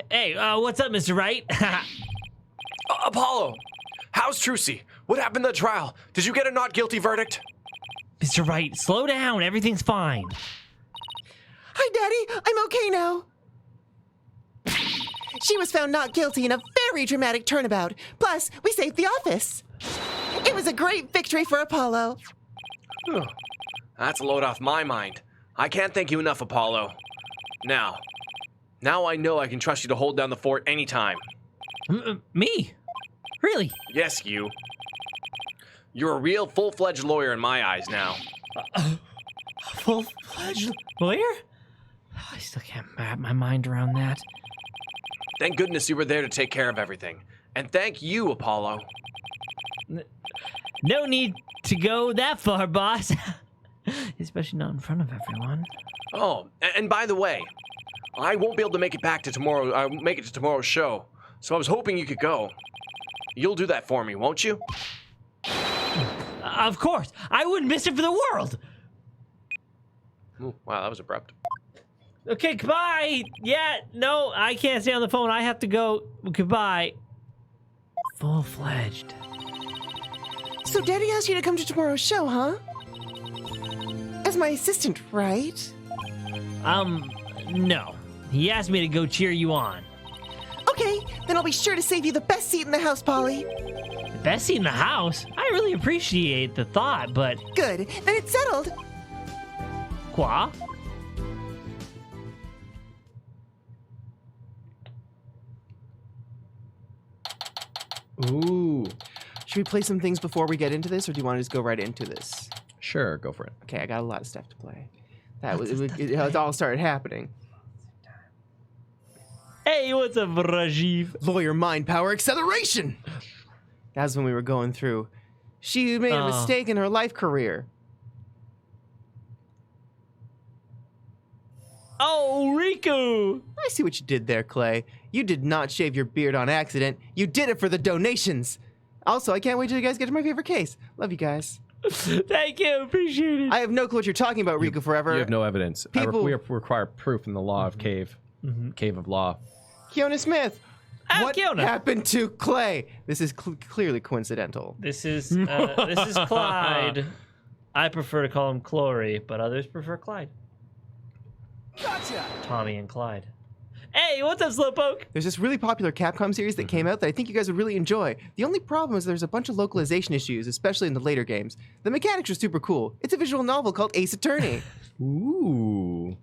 Hey, what's up, Mr. Wright? Apollo, how's Trucy? What happened at the trial? Did you get a not guilty verdict? Mr. Wright, slow down. Everything's fine. Hi, Daddy. I'm okay now. She was found not guilty in a very dramatic turnabout. Plus, we saved the office. It was a great victory for Apollo. Whew. That's a load off my mind. I can't thank you enough, Apollo. Now I know I can trust you to hold down the fort anytime. Me? Really? Yes, you. You're a real full-fledged lawyer in my eyes now. Full-fledged lawyer? I still can't wrap my mind around that. Thank goodness you were there to take care of everything. And thank you, Apollo. No need to go that far, boss. Especially not in front of everyone. Oh, and by the way, I won't be able to make it back to tomorrow. Make it to tomorrow's show. So I was hoping you could go. You'll do that for me, won't you? Of course. I wouldn't miss it for the world. Ooh, wow, that was abrupt. Okay, goodbye. Yeah, no, I can't stay on the phone. I have to go. Goodbye. Full-fledged. So Daddy asked you to come to tomorrow's show, huh? As my assistant, right? No. He asked me to go cheer you on. Okay, then I'll be sure to save you the best seat in the house, Polly. The best seat in the house? I really appreciate the thought, but... Good, then it's settled. Qua? Ooh. Should we play some things before we get into this, or do you want to just go right into this? Sure, go for it. Okay, I got a lot of stuff to play. It all started happening. Hey, what's up, Rajiv? Lawyer mind power acceleration! That was when we were going through. She made a mistake in her life career. Oh, Riku! I see what you did there, Clay. You did not shave your beard on accident. You did it for the donations. Also, I can't wait till you guys get to my favorite case. Love you guys. Thank you, appreciate it. I have no clue what you're talking about, Riku Forever. You have no evidence. People- We require proof in the law of Cave. Cave of Law. Kiona Smith. What Kiona. happened to Clay? This is clearly coincidental. This is Clyde. I prefer to call him Clory, but others prefer Clyde. Gotcha! Tommy and Clyde. Hey, what's up, Slowpoke? There's this really popular Capcom series that came out that I think you guys would really enjoy. The only problem is there's a bunch of localization issues, especially in the later games. The mechanics are super cool. It's a visual novel called Ace Attorney. Ooh.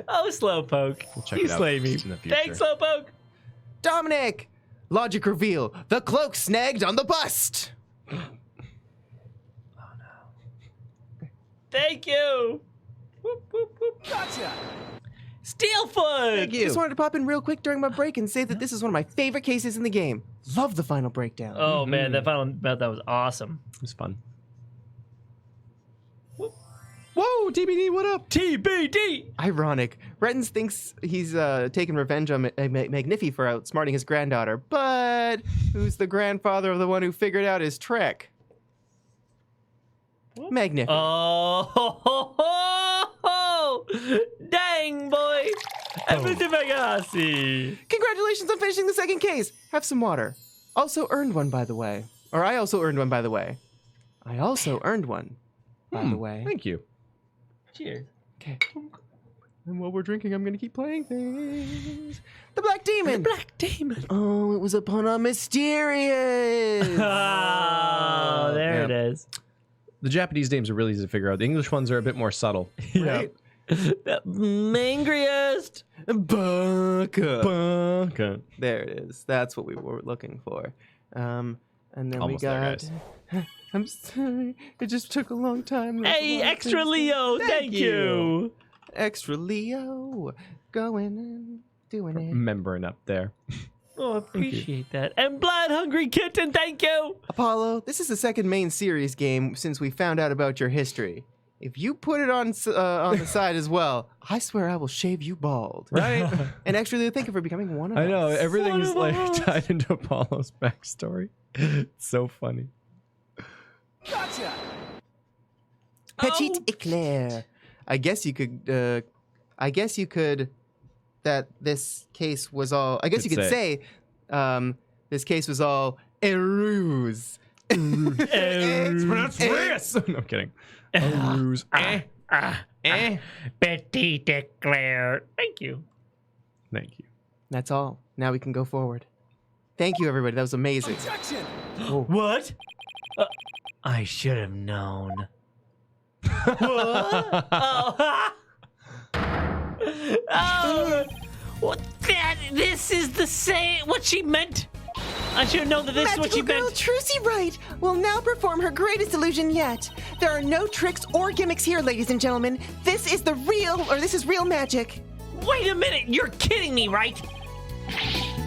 Oh, Slowpoke. We'll check You it out slay me. in the future. Thanks, Slowpoke. Dominic! Logic reveal. The cloak snagged on the bust. Thank you. Whoop, whoop, whoop. Gotcha! Steelfoot. Thank you. Just wanted to pop in real quick during my break and say that this is one of my favorite cases in the game. Love the final breakdown. Oh, man, that final that was awesome. It was fun. Whoa! Oh, TBD, what up? TBD. Ironic. Retinz thinks he's taking revenge on Magnifi for outsmarting his granddaughter, but who's the grandfather of the one who figured out his trick? Magnifi. Oh, dang, boy. Everything Magasi. Congratulations on finishing the second case. Have some water. Also earned one, by the way. Or I also earned one, by the way. I also earned one, by the way. Thank you. Cheers. Okay. And while we're drinking, I'm going to keep playing things. The Black Demon. Black Demon. Oh, it was upon a mysterious. Oh, there it is. The Japanese names are really easy to figure out. The English ones are a bit more subtle. Right? The angriest. Baka. Okay. There it is. That's what we were looking for. And then Almost we there, got. guys. I'm sorry. It just took a long time. There's a Hey, lot of extra things to- Leo. Thank you. Extra Leo. Going and doing it. Remembering up there. Oh, I appreciate that. And Blood Hungry Kitten, thank you. Apollo, this is the second main series game since we found out about your history. If you put it on the side as well, I swear I will shave you bald. Right? And extra Leo, thank you for becoming one of us. I know. Everything's One of like us. tied into Apollo's backstory. It's so funny. Gotcha! Petit eclair. I guess you could. That this case was all. I guess you Could could say, this case was all a ruse. It's pronounced Rius. No, I'm kidding. A ruse. Petit Eclair. Thank you. Thank you. That's all. Now we can go forward. Thank you, everybody. That was amazing. Objection! What? I should have known. What? Oh. Oh. What? This is the same. What she meant. I should have known that this is what she Magical girl meant. Trucy Wright will now perform her greatest illusion yet. There are no tricks or gimmicks here, ladies and gentlemen. This is real magic. Wait a minute. You're kidding me, right?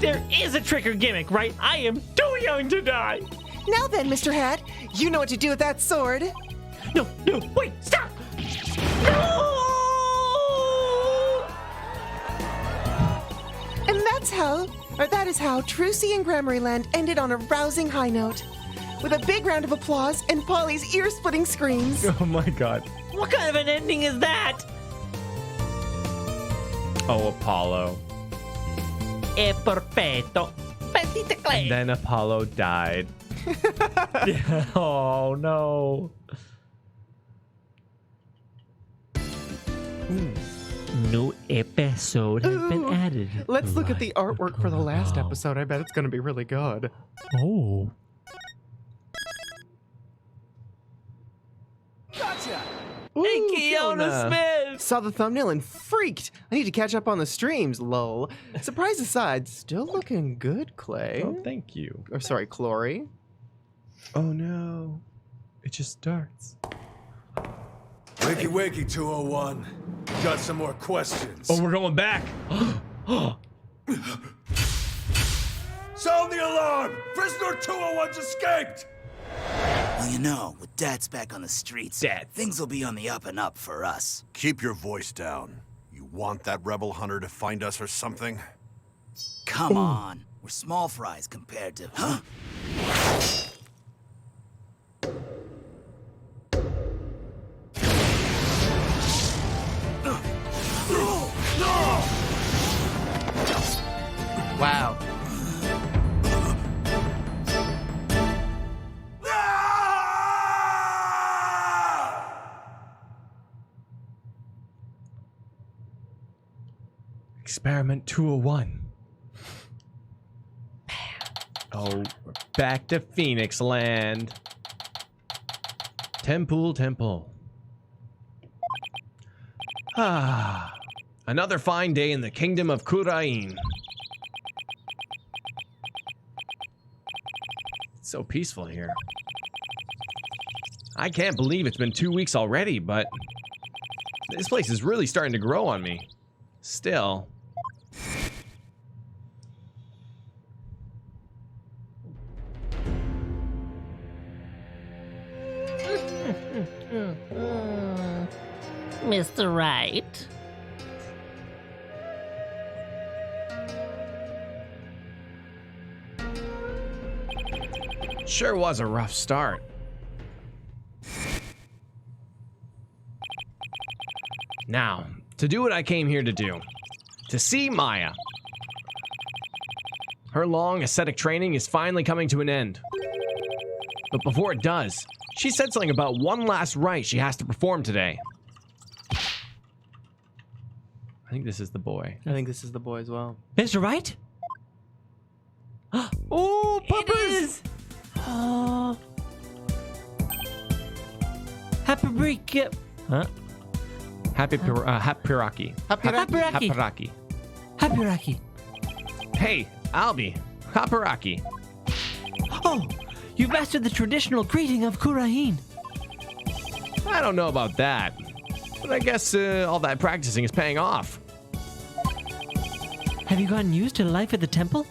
There is a trick or gimmick, right? I am too young to die. Now then, Mr. Hat, you know what to do with that sword. No, wait, stop! No! And that is how Trucy and Gramarlyland ended on a rousing high note. With a big round of applause and Polly's ear-splitting screams. Oh my god. What kind of an ending is that? Oh, Apollo. È perfetto. Petit And Eclair. then Apollo died. Oh no. New episode has been Ooh. added. Let's look at the artwork for the last episode. I bet it's going to be really good. Oh. Gotcha! Hey, Ooh, Keona Smith. Saw the thumbnail and freaked. I need to catch up on the streams, lol. Surprise aside, still looking good, Clay. Oh, thank you. Or sorry, Clory. Oh no. It just starts. Wakey, wakey, 201. Got some more questions. Oh, we're going back. Sound the alarm! Prisoner 201's escaped! Well, you know, with Dad's back on the streets, things will be on the up and up for us. Keep your voice down. You want that rebel hunter to find us or something? Come on. We're small fries compared to... Huh? Wow. Experiment 201. Oh, we're back to Phoenix Land. Temple. Ah, another fine day in the kingdom of Khura'in. It's so peaceful here. I can't believe it's been 2 weeks already, but this place is really starting to grow on me. Still. Mr. Right. Sure was a rough start. Now, to do what I came here to do. To see Maya. Her long ascetic training is finally coming to an end. But before it does, she said something about one last rite she has to perform today. I think this is the boy. I think this is the boy as well. Mr. Right? Oh, It is! Oh. Happy break. Huh? Happiraki. Happiraki. Happiraki. Happiraki. Hey, Albi. Happiraki. Oh, you've mastered the traditional greeting of Khura'in. I don't know about that. But I guess all that practicing is paying off. Have you gotten used to life at the temple?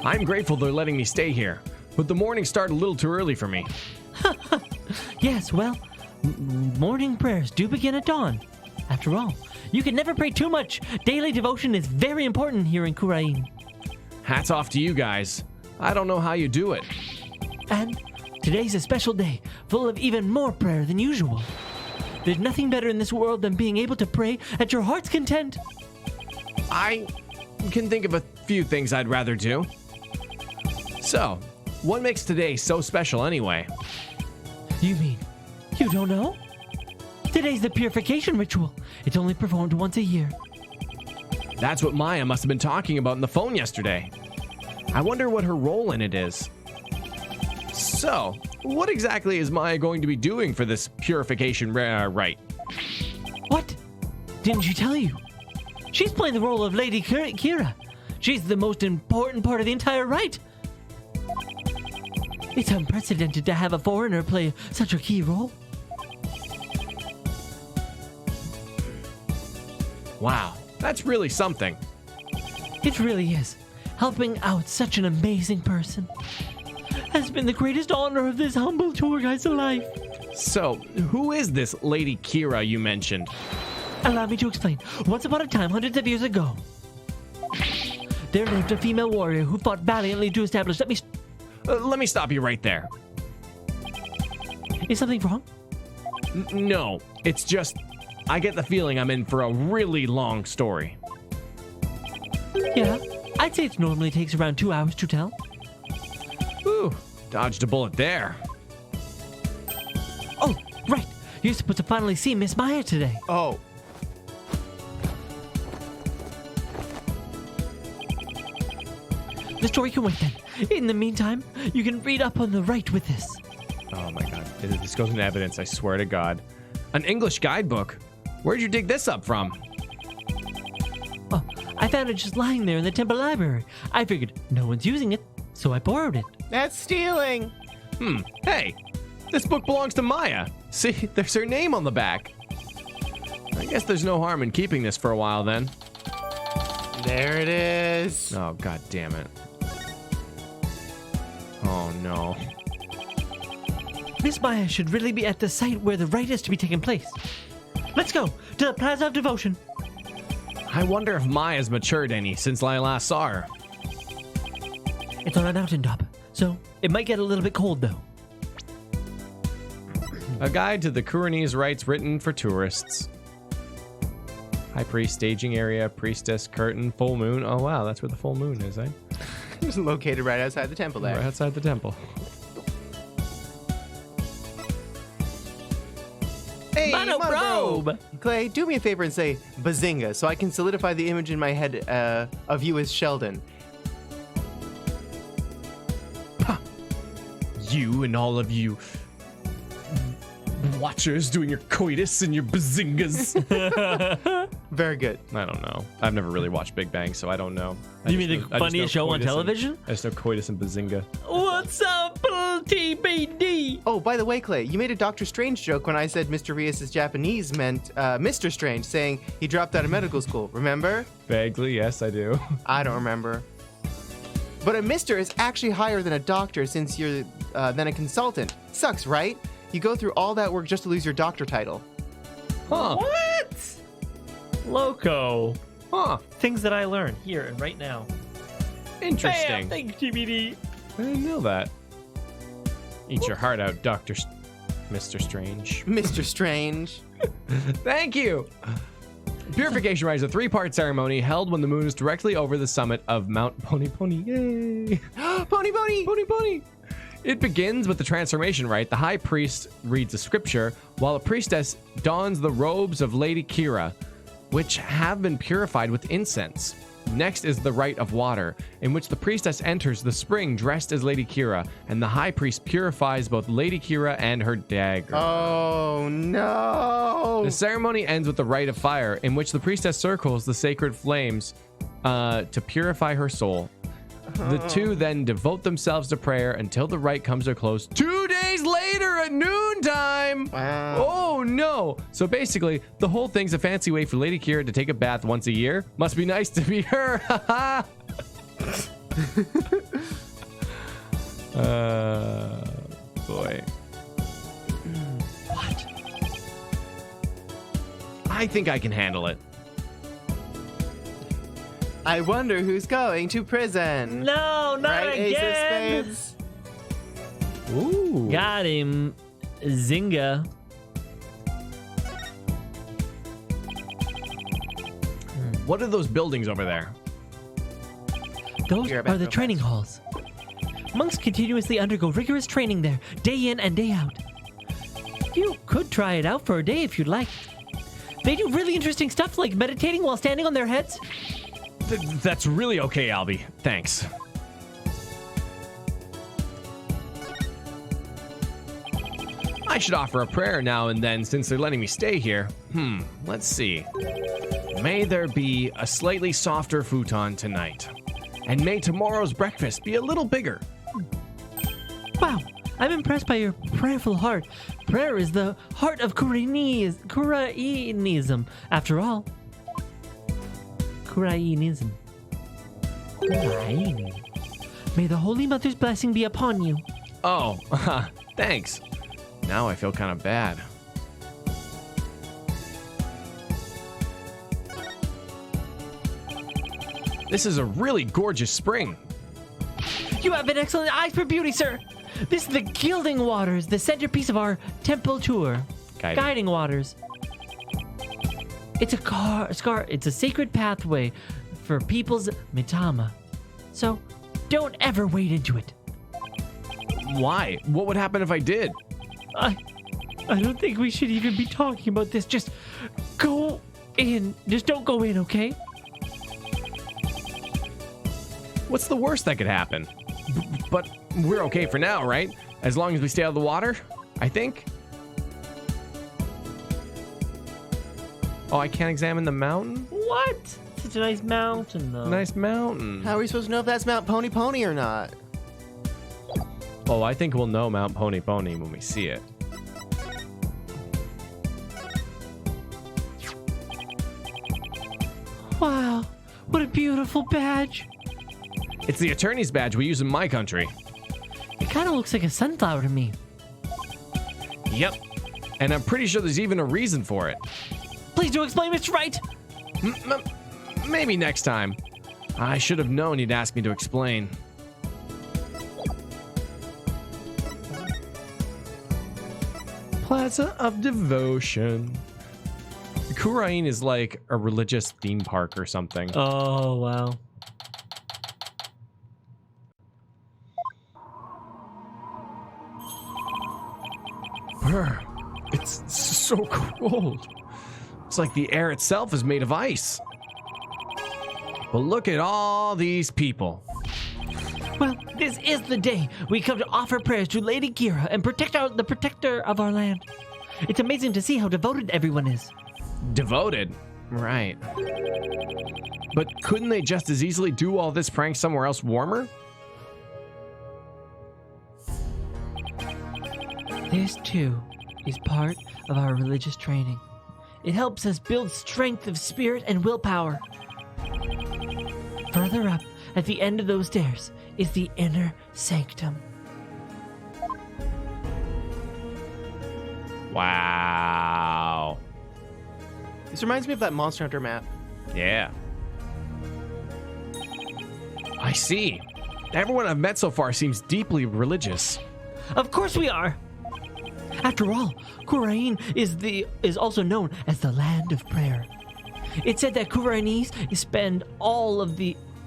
I'm grateful they're letting me stay here, but the morning started a little too early for me. Yes, well, morning prayers do begin at dawn. After all, you can never pray too much. Daily devotion is very important here in Khura'in. Hats off to you guys. I don't know how you do it. And today's a special day, full of even more prayer than usual. There's nothing better in this world than being able to pray at your heart's content. I can think of a few things I'd rather do. So, what makes today so special anyway? You mean you don't know? Today's the purification ritual. It's only performed once a year. That's what Maya must have been talking about on the phone yesterday. I wonder what her role in it is. So, what exactly is Maya going to be doing for this purification rite? What? Didn't she tell you? She's playing the role of Lady Kee'ra. She's the most important part of the entire rite. It's unprecedented to have a foreigner play such a key role. Wow, that's really something. It really is. Helping out such an amazing person has been the greatest honor of this humble tour guide's life. So, who is this Lady Kee'ra you mentioned? Allow me to explain. Once upon a time, hundreds of years ago, there lived a female warrior who fought valiantly to establish... Let me stop you right there. Is something wrong? No, it's just... I get the feeling I'm in for a really long story. Yeah, I'd say it normally takes around 2 hours to tell. Ooh, dodged a bullet there. Oh, right. You're supposed to finally see Miss Maya today. Oh. The story can wait then. In the meantime, you can read up on the rite with this. Oh my god, this goes into evidence, I swear to God. An English guidebook? Where'd you dig this up from? Oh, I found it just lying there in the temple library. I figured no one's using it, so I borrowed it. That's stealing. Hey, this book belongs to Maya. See, there's her name on the back. I guess there's no harm in keeping this for a while then. There it is. Oh, god damn it. Oh no. Miss Maya should really be at the site where the rite is to be taking place. Let's go to the Plaza of Devotion. I wonder if Maya's matured any since I last saw her. It's on a mountaintop, so it might get a little bit cold though. A guide to the Khura'inese rites written for tourists. High priest, staging area, priestess, curtain, full moon. Oh wow, that's where the full moon is, eh? It's located right outside the temple there. Right outside the temple. Hey, Monoprobe! Clay, do me a favor and say Bazinga so I can solidify the image in my head of you as Sheldon. You and all of you watchers doing your coitus and your bazingas. Very good. I don't know. I've never really watched Big Bang, so I don't know. You mean the funniest show on television? I just know coitus and bazinga. What's up, TBD? Oh, by the way, Clay, you made a Doctor Strange joke when I said Mr. Rios' Japanese meant Mr. Strange, saying he dropped out of medical school. Remember? Vaguely, yes, I do. I don't remember. But a Mr. is actually higher than a doctor since you're than a consultant. Sucks, right? You go through all that work just to lose your doctor title. Huh. What? Loco. Huh. Things that I learned here and right now. Interesting. Bam, thanks, GBD. I didn't know that. Eat your heart out, Mr. Strange. Mr. Strange. Thank you. Purification Rite is a 3-part ceremony held when the moon is directly over the summit of Mount Pony Pony. Yay! Pony Pony! Pony Pony! It begins with the transformation rite. The high priest reads a scripture, while a priestess dons the robes of Lady Kee'ra, which have been purified with incense. Next is the rite of water, in which the priestess enters the spring dressed as Lady Kee'ra, and the high priest purifies both Lady Kee'ra and her dagger. Oh, no! The ceremony ends with the rite of fire, in which the priestess circles the sacred flames to purify her soul. The two then devote themselves to prayer until the rite comes to a close 2 days later at noontime. Wow. Oh no! So basically, the whole thing's a fancy way for Lady Kee'ra to take a bath once a year. Must be nice to be her. Boy. What? I think I can handle it. I wonder who's going to prison. No, not Right, Ace of again. Spades? Ooh. Got him. Zynga. What are those buildings over there? Those You're are about the to go training fast. halls. Monks continuously undergo rigorous training there, day in and day out. You could try it out for a day if you'd like. They do really interesting stuff like meditating while standing on their heads. That's really okay, Albie. Thanks. I should offer a prayer now and then since they're letting me stay here. Let's see. May there be a slightly softer futon tonight. And may tomorrow's breakfast be a little bigger. Wow, I'm impressed by your prayerful heart. Prayer is the heart of Khura'ism, after all. Khura'inism. Khura'in. May the Holy Mother's blessing be upon you. Oh, thanks. Now I feel kind of bad. This is a really gorgeous spring. You have an excellent eye for beauty, sir. This is the Gilding Waters, the centerpiece of our temple tour. Guiding Waters. It's it's a sacred pathway for people's mitama. So, don't ever wade into it. Why? What would happen if I did? I don't think we should even be talking about this. Just go in. Just don't go in, okay? What's the worst that could happen? But we're okay for now, right? As long as we stay out of the water, I think. Oh, I can't examine the mountain? What? Such a nice mountain, though. Nice mountain. How are we supposed to know if that's Mount Pony Pony or not? Oh, I think we'll know Mount Pony Pony when we see it. Wow, what a beautiful badge. It's the attorney's badge we use in my country. It kind of looks like a sunflower to me. Yep. And I'm pretty sure there's even a reason for it. Please do explain, Mr. Wright. Maybe next time. I should have known you'd ask me to explain. Plaza of Devotion. Khura'in is like a religious theme park or something. Oh, wow. Brr, it's so cold. It's like the air itself is made of ice. But look at all these people. Well, this is the day we come to offer prayers to Lady Kee'ra and protect the protector of our land. It's amazing to see how devoted everyone is. Devoted? Right. But couldn't they just as easily do all this prank somewhere else warmer? This, too, is part of our religious training. It helps us build strength of spirit and willpower. Further up, at the end of those stairs, is the inner sanctum. Wow. This reminds me of that Monster Hunter map. Yeah. I see. Everyone I've met so far seems deeply religious. Of course we are. After all, Khura'in is also known as the land of prayer. It's said that Khura'inese spend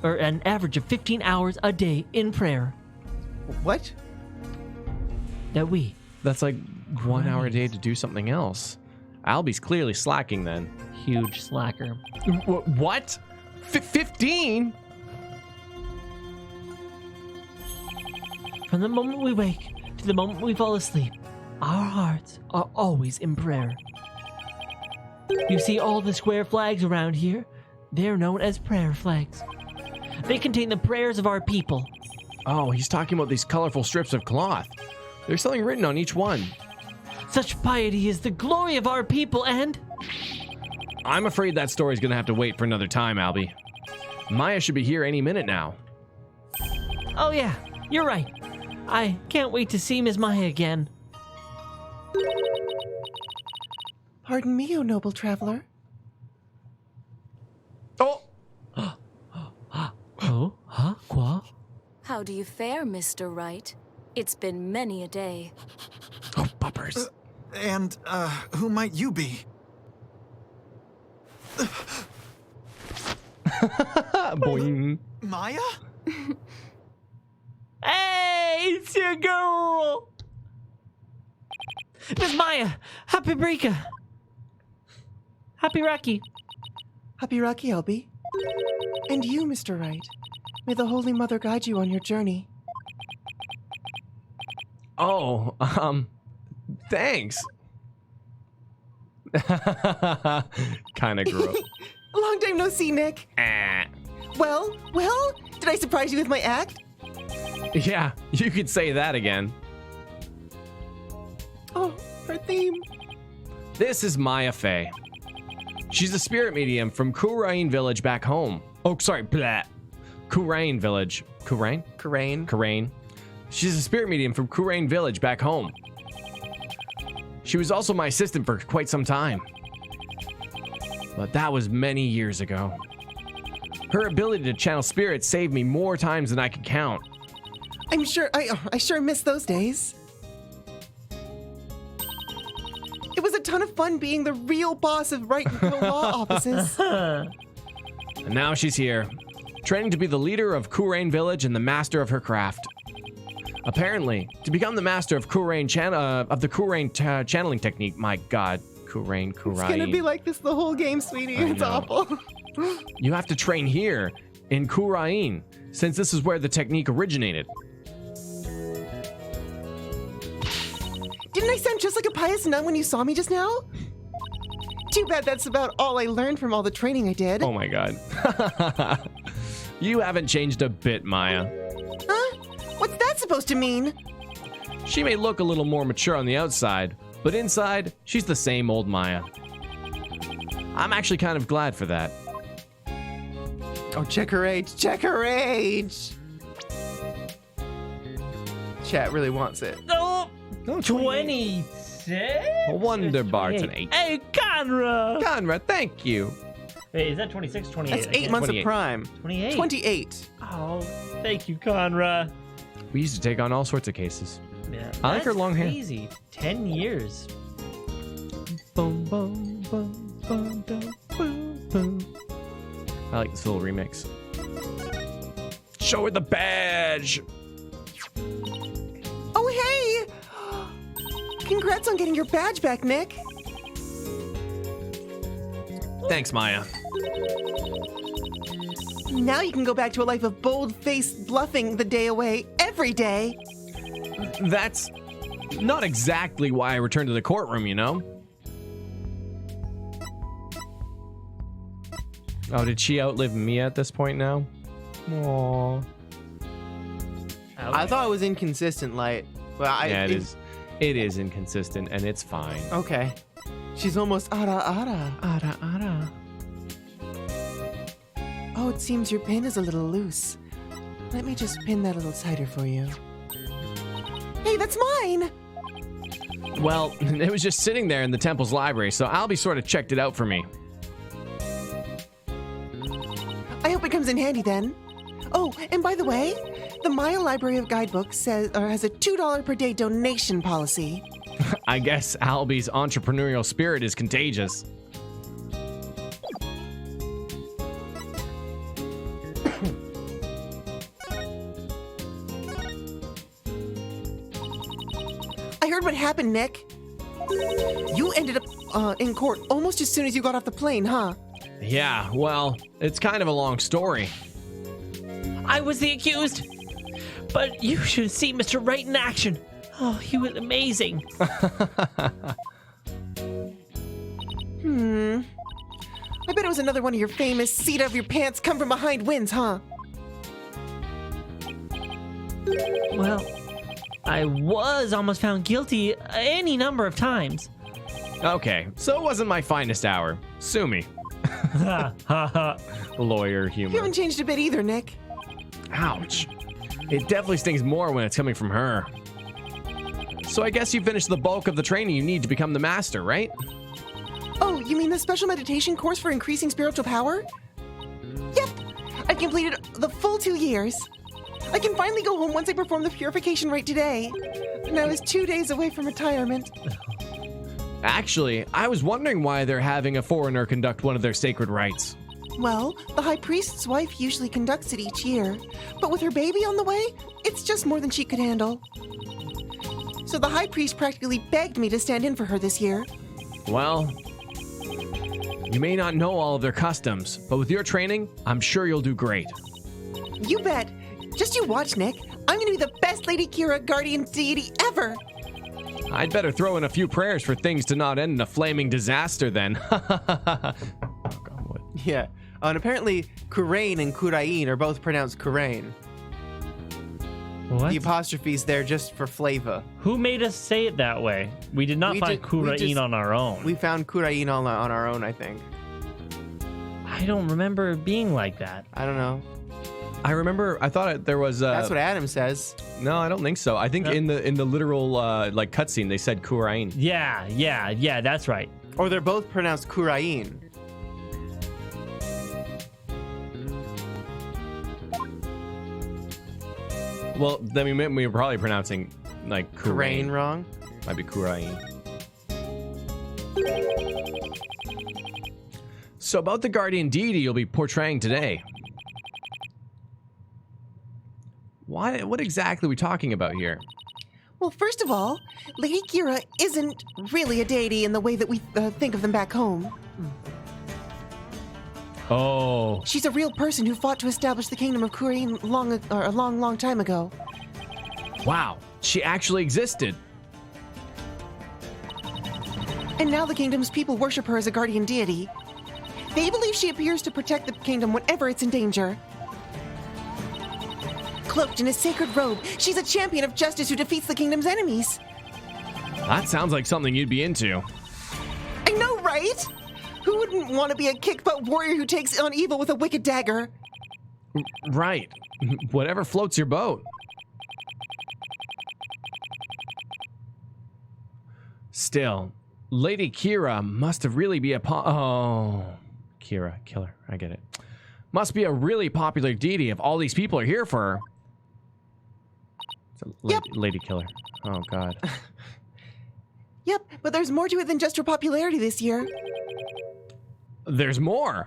an average of 15 hours a day in prayer. What? That's like 1 hour a day to do something else. Albie's clearly slacking then. Huge slacker. What? 15? From the moment we wake to the moment we fall asleep, our hearts are always in prayer. You see all the square flags around here? They're known as prayer flags. They contain the prayers of our people. Oh, he's talking about these colorful strips of cloth. There's something written on each one. Such piety is the glory of our people, and... I'm afraid that story's gonna have to wait for another time, Albie. Maya should be here any minute now. Oh yeah, you're right. I can't wait to see Ms. Maya again. Pardon me, O noble traveler. Oh! Oh, huh? Qua? How do you fare, Mr. Wright? It's been many a day. Oh, buppers. And, who might you be? Boing. Maya? Hey, it's your girl! Miss Maya, happy Brika. Happy Rocky. Happy Rocky, Albie. And you, Mr. Wright. May the Holy Mother guide you on your journey. Oh, thanks. Kinda grew up. Long time no see, Nick. Well, did I surprise you with my act? Yeah, you could say that again. Oh, her theme. This is Maya Fey. She's a spirit medium from Khura'in village back home. Oh, sorry, blah. Khura'in village. Khura'in? Khura'in. She's a spirit medium from Khura'in village back home. She was also my assistant for quite some time. But that was many years ago. Her ability to channel spirits saved me more times than I can count. I'm sure, I sure miss those days. It was a ton of fun being the real boss of Wright and Co law offices. And now she's here, training to be the leader of Khura'in village and the master of her craft. Apparently, to become the master of Khura'in channeling technique, my god, Khura'in. It's gonna be like this the whole game, sweetie. It's awful. You have to train here, in Khura'in, since this is where the technique originated. Didn't I sound just like a pious nun when you saw me just now? Too bad that's about all I learned from all the training I did. Oh my god. You haven't changed a bit, Maya. Huh? What's that supposed to mean? She may look a little more mature on the outside, but inside, she's the same old Maya. I'm actually kind of glad for that. Oh, check her age. Check her age. Chat really wants it. Oh, 26? Wonder Bar's an 8. Hey, Conrad! Conrad, thank you. Wait, is that 26 or 28? That's 8 months 28. of prime. 28? 28. Oh, thank you, Conrad. We used to take on all sorts of cases. Yeah, I like her long hair. Easy. 10 years. Boom, boom, boom, boom, boom, boom, boom. I like this little remix. Show her the badge! Oh, hey! Congrats on getting your badge back, Nick. Thanks, Maya. Now you can go back to a life of bold-faced bluffing the day away every day. That's not exactly why I returned to the courtroom, you know? Oh, did she outlive me at this point now? Aww. I thought it was inconsistent, Light. Well, Yeah, it is. It is inconsistent, and it's fine. Okay. She's almost ara. Oh, it seems your pin is a little loose. Let me just pin that a little tighter for you. Hey, that's mine! Well, it was just sitting there in the temple's library, so Albie sort of checked it out for me. I hope it comes in handy then. Oh, and by the way, the Maya Library of Guidebooks has a $2 per day donation policy. I guess Albie's entrepreneurial spirit is contagious. I heard what happened, Nick. You ended up in court almost as soon as you got off the plane, huh? Yeah, well, it's kind of a long story. I was the accused. But you should see Mr. Wright in action. Oh, he was amazing. I bet it was another one of your famous seat of your pants come from behind wins, huh? Well, I was almost found guilty any number of times. Okay, so it wasn't my finest hour. Sue me. Lawyer You humor. haven't changed a bit either, Nick. Ouch. It definitely stings more when it's coming from her. So I guess you finished the bulk of the training you need to become the master, right? Oh, you mean the special meditation course for increasing spiritual power? Yep. I've completed the full 2 years. I can finally go home once I perform the purification rite today. And I was 2 days away from retirement. Actually, I was wondering why they're having a foreigner conduct one of their sacred rites. Well, the high priest's wife usually conducts it each year. But with her baby on the way, it's just more than she could handle. So the high priest practically begged me to stand in for her this year. Well, you may not know all of their customs, but with your training, I'm sure you'll do great. You bet. Just you watch, Nick. I'm going to be the best Lady Kee'ra guardian deity ever. I'd better throw in a few prayers for things to not end in a flaming disaster then. Yeah. And apparently, Khura'in and Khura'in are both pronounced Khura'in. What? The apostrophe's there just for flavor. Who made us say it that way? We did not find Khura'in on our own. We found Khura'in on our own, I think. I don't remember it being like that. I don't know. I remember, I thought there was... That's what Adam says. No, I don't think so. I think in the literal like cutscene, they said Khura'in. Yeah, that's right. Or they're both pronounced Khura'in. Well, then we were probably pronouncing like Khura'in Khura'in. wrong? Might be Khura'in. So about the guardian deity you'll be portraying today. What exactly are we talking about here? Well, first of all, Lady Kee'ra isn't really a deity in the way that we think of them back home. Oh. She's a real person who fought to establish the kingdom of Khura'in a long time ago. Wow, she actually existed. And now the kingdom's people worship her as a guardian deity. They believe she appears to protect the kingdom whenever it's in danger. Cloaked in a sacred robe, she's a champion of justice who defeats the kingdom's enemies. That sounds like something you'd be into. I know, right? Who wouldn't want to be a kick-butt warrior who takes on evil with a wicked dagger? Right. Whatever floats your boat. Still, Lady Kee'ra must have really be Kee'ra, killer, I get it. Must be a really popular deity if all these people are here for her. It's a Yep. Lady Killer. Oh, God. Yep, but there's more to it than just her popularity this year. There's more.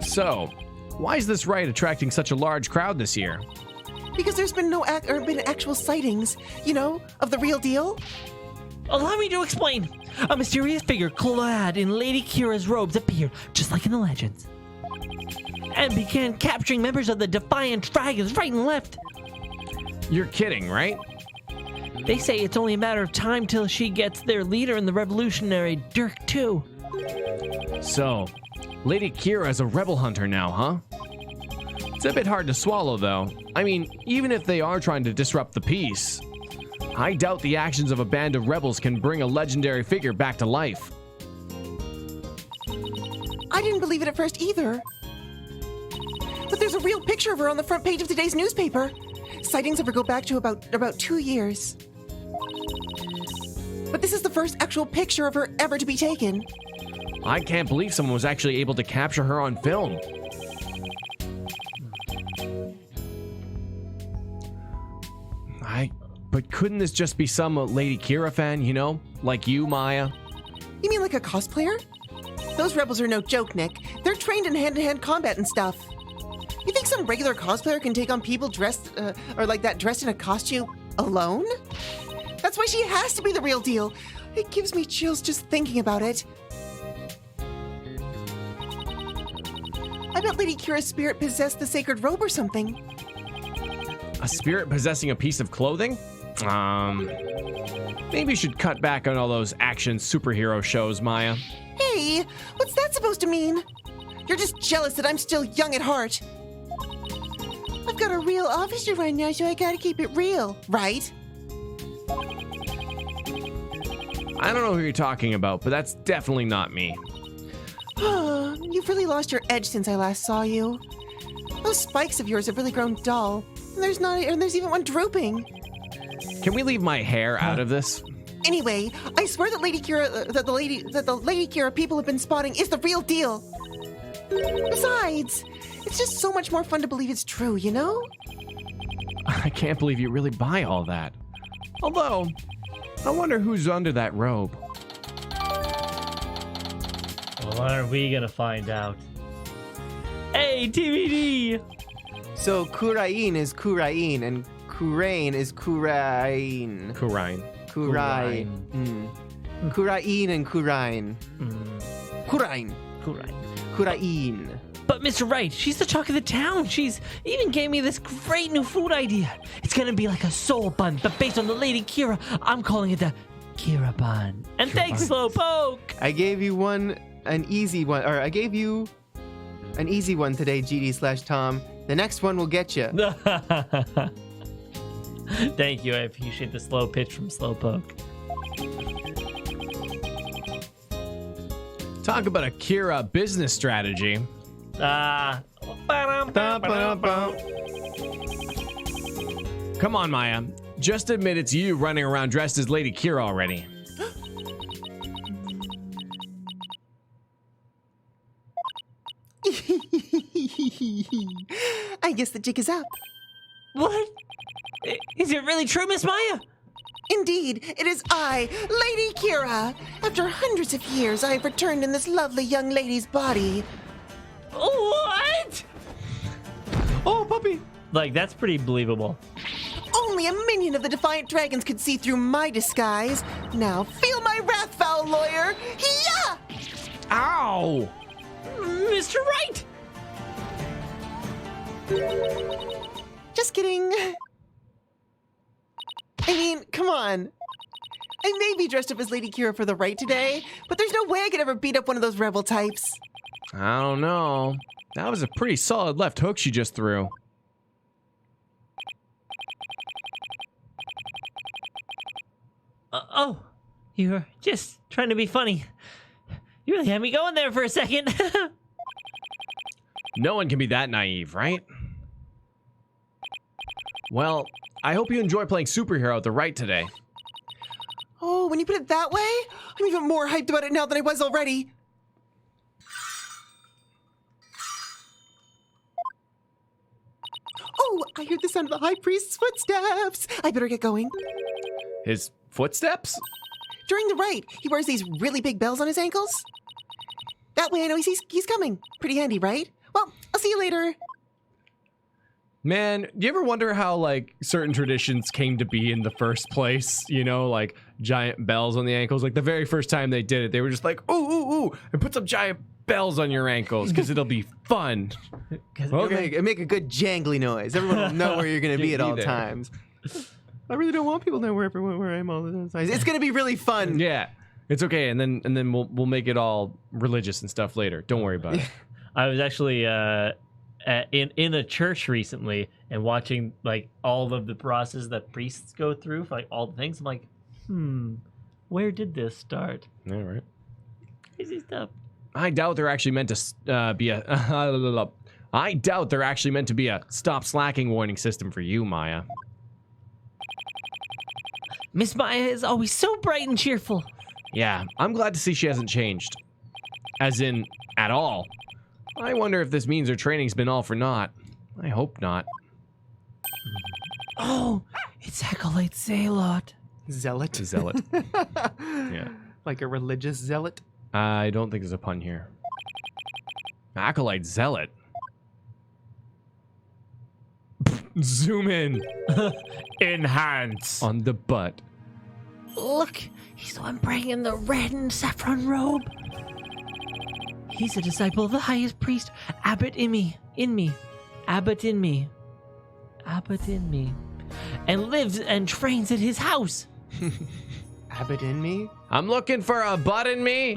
So, why is this rite attracting such a large crowd this year? Because there's been been actual sightings, you know, of the real deal. Allow me to explain. A mysterious figure clad in Lady Kee'ra's robes appeared, just like in the legends, and began capturing members of the Defiant Dragons right and left. You're kidding, right? They say it's only a matter of time till she gets their leader in the revolutionary Dirk too. So, Lady Kee'ra is a rebel hunter now, huh? It's a bit hard to swallow, though. I mean, even if they are trying to disrupt the peace, I doubt the actions of a band of rebels can bring a legendary figure back to life. I didn't believe it at first either. But there's There's a real picture of her on the front page of today's newspaper. Sightings of her go back to about 2 years. But this is the first actual picture of her ever to be taken. I can't believe someone was actually able to capture her on film. But couldn't this just be some Lady Kee'ra fan, you know? Like you, Maya? You mean like a cosplayer? Those rebels are no joke, Nick. They're trained in hand-to-hand combat and stuff. You think some regular cosplayer can take on people dressed, or like that, dressed in a costume alone? That's why she has to be the real deal. It gives me chills just thinking about it. I bet Lady Kee'ra's spirit possessed the sacred robe or something. A spirit possessing a piece of clothing? Maybe you should cut back on all those action superhero shows, Maya. Hey, what's that supposed to mean? You're just jealous that I'm still young at heart. I've got a real officer right now, so I gotta keep it real, right? I don't know who you're talking about, but that's definitely not me. You've really lost your edge since I last saw you. Those spikes of yours have really grown dull. And there's even one drooping. Can we leave my hair out of this? Anyway, I swear that Lady Kee'ra, that the Lady Kee'ra people have been spotting is the real deal. Besides, it's just so much more fun to believe it's true, you know? I can't believe you really buy all that. Although, I wonder who's under that robe. Well, aren't we gonna find out? Hey, TVD! So Khura'in is Khura'in, and Khura'in is Khura'in. Khura'in. Khura'in. Khura'in and Khura'in. Khura'in. Khura'in. But Mr. Wright, she's the talk of the town. She's even gave me this great new food idea. It's gonna be like a soul bun, but based on the Lady Kee'ra. I'm calling it the Kee'ra bun. And thanks, Slowpoke. I gave you an easy one today, GD/Tom. The next one will get you. Thank you. I appreciate the slow pitch from Slowpoke. Talk about a Kee'ra business strategy. Come on, Maya. Just admit it's you running around dressed as Lady Kee'ra already. I guess the jig is up. What? Is it really true, Miss Maya? Indeed, it is I, Lady Kee'ra. After hundreds of years, I have returned in this lovely young lady's body. What? Oh, puppy. Like, that's pretty believable. Only a minion of the Defiant Dragons could see through my disguise. Now feel my wrath, foul lawyer. Yeah! Ow! Mr. Wright! Just kidding. I mean, come on. I may be dressed up as Lady Kee'ra for the right today, but there's no way I could ever beat up one of those rebel types. I don't know. That was a pretty solid left hook she just threw. Oh, you were just trying to be funny. You really had me going there for a second. No one can be that naive, right? Well, I hope you enjoy playing superhero at the right today. Oh, when you put it that way, I'm even more hyped about it now than I was already. Oh, I heard the sound of the High Priest's footsteps. I better get going. His footsteps? During the rite, he wears these really big bells on his ankles. That way I know he's coming. Pretty handy, right? Well, I'll see you later. Man, do you ever wonder how, like, certain traditions came to be in the first place? You know, like, giant bells on the ankles. Like, the very first time they did it, they were just like, ooh, ooh, ooh, and put some giant bells on your ankles, because it'll be fun. Okay. It'll make a good jangly noise. Everyone will know where you're going to be at all times. I really don't want people to know where I am all the time. It's going to be really fun. Yeah, it's okay, and then we'll make it all religious and stuff later. Don't worry about it. I was actually in a church recently and watching like all of the process that priests go through for like all the things. I'm like, where did this start? All right. Crazy stuff. I doubt they're actually meant to be a I doubt they're actually meant to be a stop slacking warning system for you, Maya. Miss Maya is always so bright and cheerful. Yeah, I'm glad to see she hasn't changed. As in, at all. I wonder if this means her training's been all for naught. I hope not. Oh, it's Acolyte Zealot. Zealot. Zealot. Yeah. Like a religious zealot. I don't think there's a pun here. Acolyte Zealot. Zoom in. Enhance. On the butt. Look, he's the one bringing the red and saffron robe. He's a disciple of the highest priest, Abbot Immi. Abbot in me. And lives and trains at his house. Abbot in me? I'm looking for a butt in me.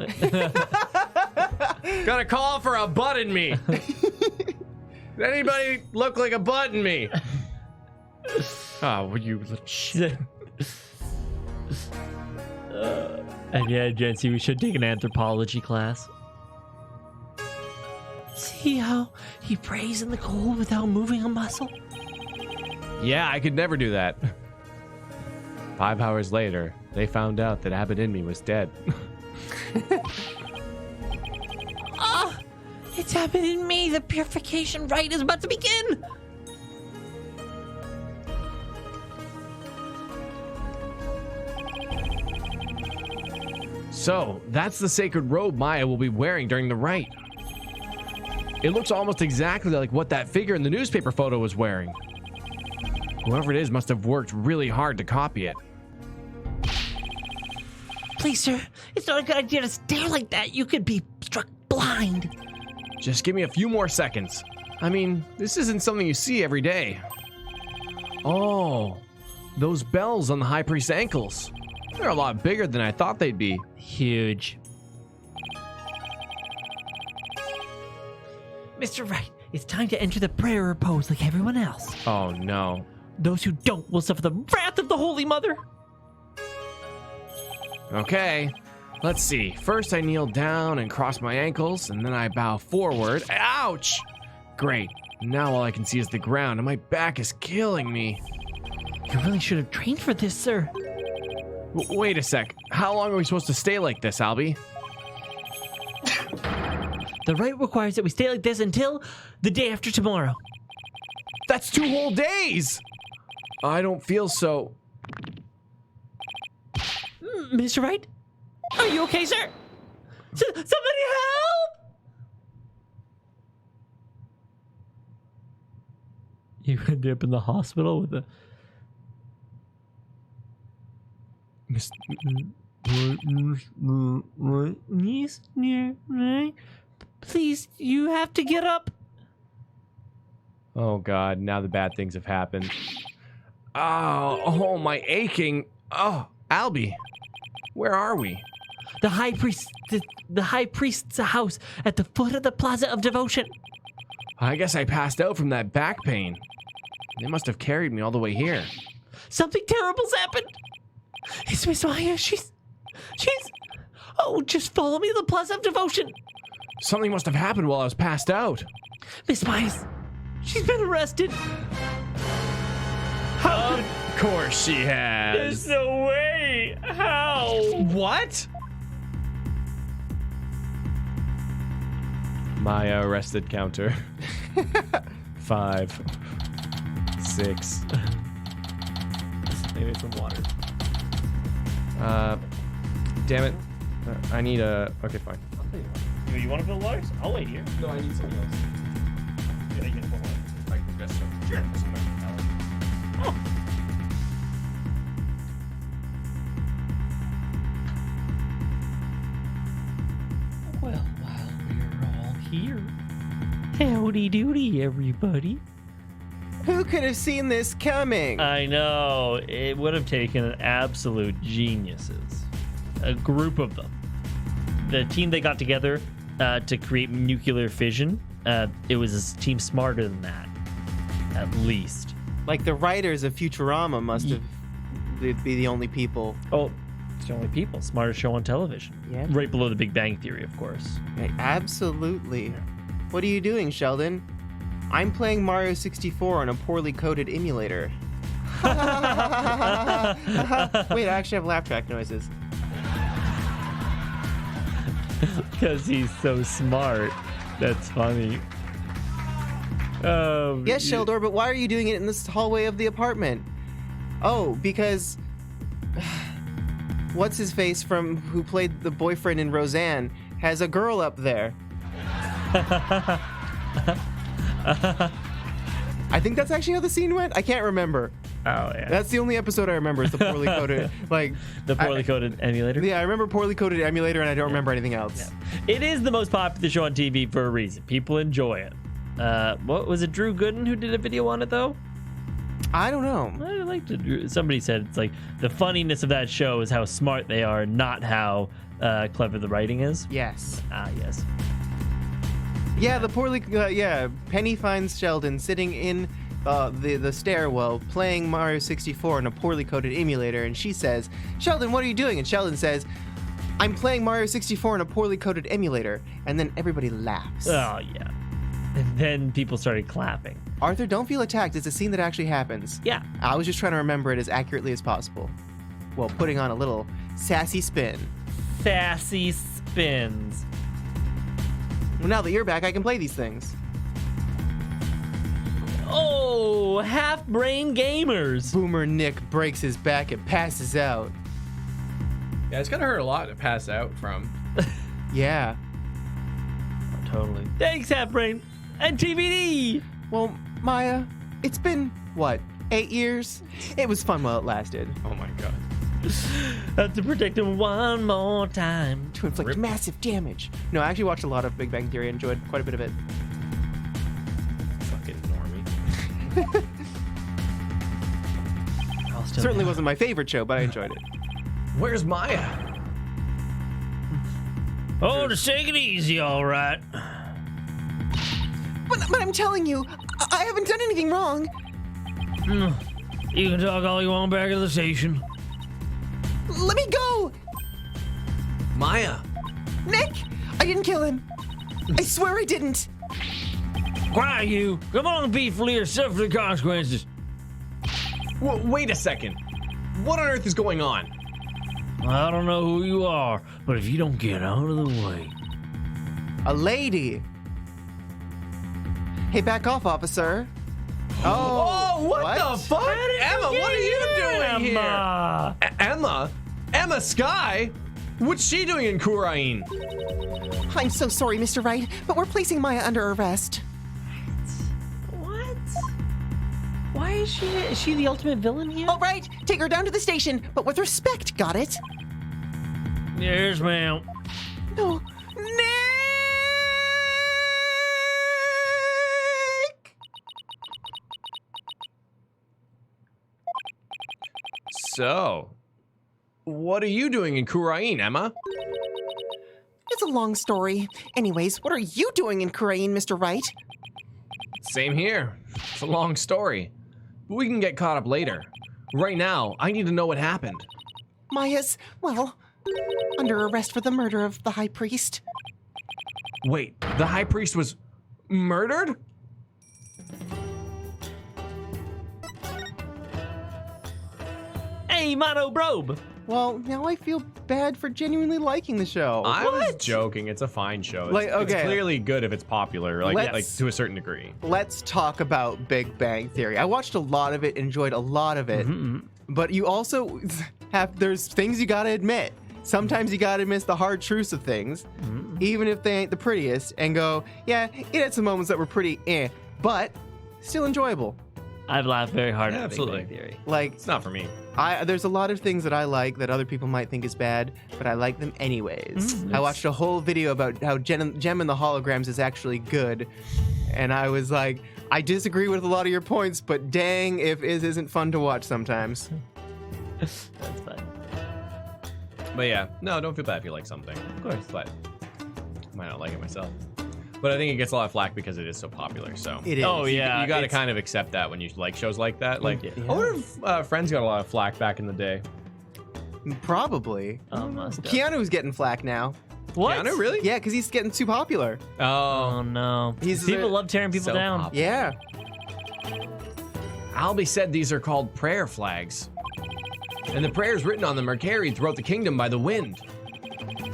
Got a call for a butt in me. Does anybody look like a butt in me? Oh, would you little shit. And yeah, Jency, we should take an anthropology class. See how he prays in the cold without moving a muscle? Yeah, I could never do that. 5 hours later, they found out that Abbot Inmi was dead. Ah! It's happened in me. The purification rite is about to begin. So, that's the sacred robe Maya will be wearing during the rite. It looks almost exactly like what that figure in the newspaper photo was wearing. Whoever it is must have worked really hard to copy it. Please, sir, it's not a good idea to stare like that. You could be struck blind. Just give me a few more seconds. I mean, this isn't something you see every day. Oh, those bells on the High Priest's ankles. They're a lot bigger than I thought they'd be. Huge. Mr. Wright, it's time to enter the prayer pose like everyone else. Oh, no. Those who don't will suffer the wrath of the Holy Mother. Okay, let's see. First I kneel down and cross my ankles, and then I bow forward. Ouch! Great. Now all I can see is the ground, and my back is killing me. You really should have trained for this, sir. Wait a sec. How long are we supposed to stay like this, Albie? The rite requires that we stay like this until the day after tomorrow. That's 2 whole days! I don't feel so... Mr. Wright? Are you okay, sir? Somebody help! You end up in the hospital with a... Please, you have to get up. Oh god, now the bad things have happened. Oh, my aching. Oh, Albie, where are we? The high priest's house at the foot of the Plaza of Devotion. I guess I passed out from that back pain. They must have carried me all the way here. Something terrible's happened. It's Miss Maya. She's... Oh, just follow me to the Plaza of Devotion. Something must have happened while I was passed out. Miss Maya's... She's been arrested. How? Of course she has. There's no way. How? What? Maya arrested counter. 5, 6. Maybe some water. Damn it. I need a... Okay, fine. You want to fill waters? I'll wait here. No, I need something else. Yeah, you can fill water. I guess so. Sure. Oh. Well, while we're all here, howdy doody, everybody. Who could have seen this coming? I know. It would have taken absolute geniuses. A group of them. The team that got together to create nuclear fission, it was a team smarter than that. At least. Like the writers of Futurama must have be the only people. Oh, it's the only people. Smartest show on television. Yeah. Right below The Big Bang Theory, of course. Right, absolutely. What are you doing, Sheldon? I'm playing Mario 64 on a poorly coded emulator. Wait, I actually have laugh track noises. Because he's so smart. That's funny. Yes, Sheldor, but why are you doing it in this hallway of the apartment? Oh, because... What's his face from who played the boyfriend in Roseanne has a girl up there. I think that's actually how the scene went. I can't remember. Oh yeah. That's the only episode I remember is the poorly coded the poorly coded emulator. Yeah, I remember poorly coded emulator and I don't remember anything else. Yeah. It is the most popular show on TV for a reason. People enjoy it. What was it? Drew Gooden who did a video on it though? I don't know. I liked it. Somebody said it's like the funniness of that show is how smart they are, not how clever the writing is. Yes. Ah, yes. Yeah, the poorly Penny finds Sheldon sitting in the stairwell playing Mario 64 on a poorly coded emulator, and she says, "Sheldon, what are you doing?" And Sheldon says, "I'm playing Mario 64 on a poorly coded emulator." And then everybody laughs. Oh yeah. And then people started clapping. Arthur, don't feel attacked. It's a scene that actually happens. Yeah. I was just trying to remember it as accurately as possible, while putting on a little sassy spin. Sassy spins. Well, now that you're back, I can play these things. Oh, half-brain gamers. Boomer Nick breaks his back and passes out. Yeah, it's gonna hurt a lot to pass out from. Yeah. Oh, totally. Thanks, half-brain. And TBD. Well, Maya, it's been, what, 8 years? It was fun while it lasted. Oh my god. Have to protect him one more time. To inflict massive damage. No, I actually watched a lot of Big Bang Theory. Enjoyed quite a bit of it. Fucking normie. Certainly wasn't my favorite show, but I enjoyed it. Where's Maya? Oh, just take it easy, all right. But I'm telling you, I haven't done anything wrong. You can talk all you want back at the station. Let me go! Maya. Nick! I didn't kill him. I swear I didn't. Quiet, you. Come on, be clear. Suffer the consequences. Wait a second. What on earth is going on? I don't know who you are, but if you don't get out of the way. A lady. Hey, back off, officer. Oh, what the fuck? Emma, what are you doing Emma? here? Emma? Emma Sky? What's she doing in Khura'in? I'm so sorry, Mr. Wright, but we're placing Maya under arrest. What? Why is she? Is she the ultimate villain here? All right, take her down to the station, but with respect, got it? Yes, ma'am. No. Nick! So, what are you doing in Khura'in, Emma? It's a long story. Anyways, what are you doing in Khura'in, Mr. Wright? Same here. It's a long story. But we can get caught up later. Right now, I need to know what happened. Maya's, well, under arrest for the murder of the High Priest. Wait, the High Priest was murdered? Hey, Mono Brobe. Well, now I feel bad for genuinely liking the show. I was joking. It's a fine show. It's clearly good if it's popular, like to a certain degree. Let's talk about Big Bang Theory. I watched a lot of it, enjoyed a lot of it, but you also there's things you gotta admit. Sometimes you gotta admit the hard truths of things, even if they ain't the prettiest, and go, yeah, it had some moments that were pretty but still enjoyable. I've laughed very hard at absolutely. Big Bang Theory. Like, It's not for me. there's a lot of things that I like that other people might think is bad, but I like them anyways. I watched a whole video about how Gem and the Holograms is actually good, and I was like, I disagree with a lot of your points, but dang if Iz isn't fun to watch sometimes. That's fun. But yeah, no, don't feel bad if you like something. Of course. But I might not like it myself. But I think it gets a lot of flack because it is so popular. So It is. Oh yeah, you got to kind of accept that when you like shows like that. Like, Yeah. I wonder if Friends got a lot of flack back in the day. Probably. Oh, must have. Keanu's getting flack now. What? Keanu, really? Yeah, because he's getting too popular. Oh no. He's People love tearing people so down. popular. Yeah. Albie said these are called prayer flags. And the prayers written on them are carried throughout the kingdom by the wind.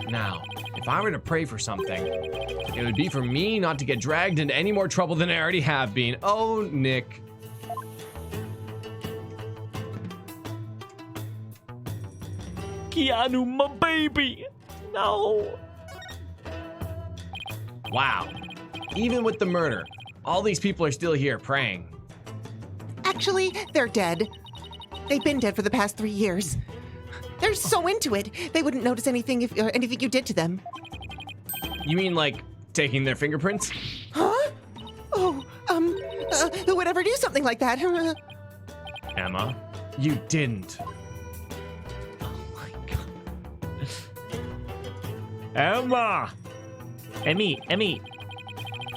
Now, if I were to pray for something, it would be for me not to get dragged into any more trouble than I already have been. Oh, Nick. Keanu, my baby. No. Wow. Even with the murder, all these people are still here praying. Actually, they're dead. They've been dead for the past 3 years. They're so into it, they wouldn't notice anything if anything you did to them. You mean like taking their fingerprints? Huh? Oh, who would ever do something like that? Emma, you didn't. Emma. Emmy.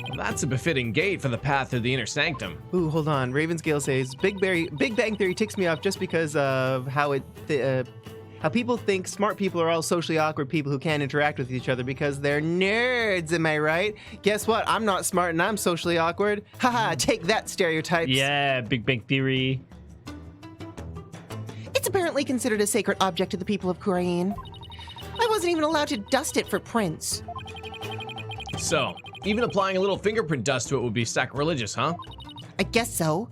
Well, that's a befitting gate for the path through the inner sanctum. Ooh, hold on. Ravensgale says Big Bang Theory ticks me off just because of how how people think smart people are all socially awkward people who can't interact with each other because they're nerds. Am I right? Guess what? I'm not smart and I'm socially awkward. Haha! Take that, stereotypes. Yeah, Big Bang Theory. It's apparently considered a sacred object to the people of Khura'in. I wasn't even allowed to dust it for prints. So, even applying a little fingerprint dust to it would be sacrilegious, huh? I guess so.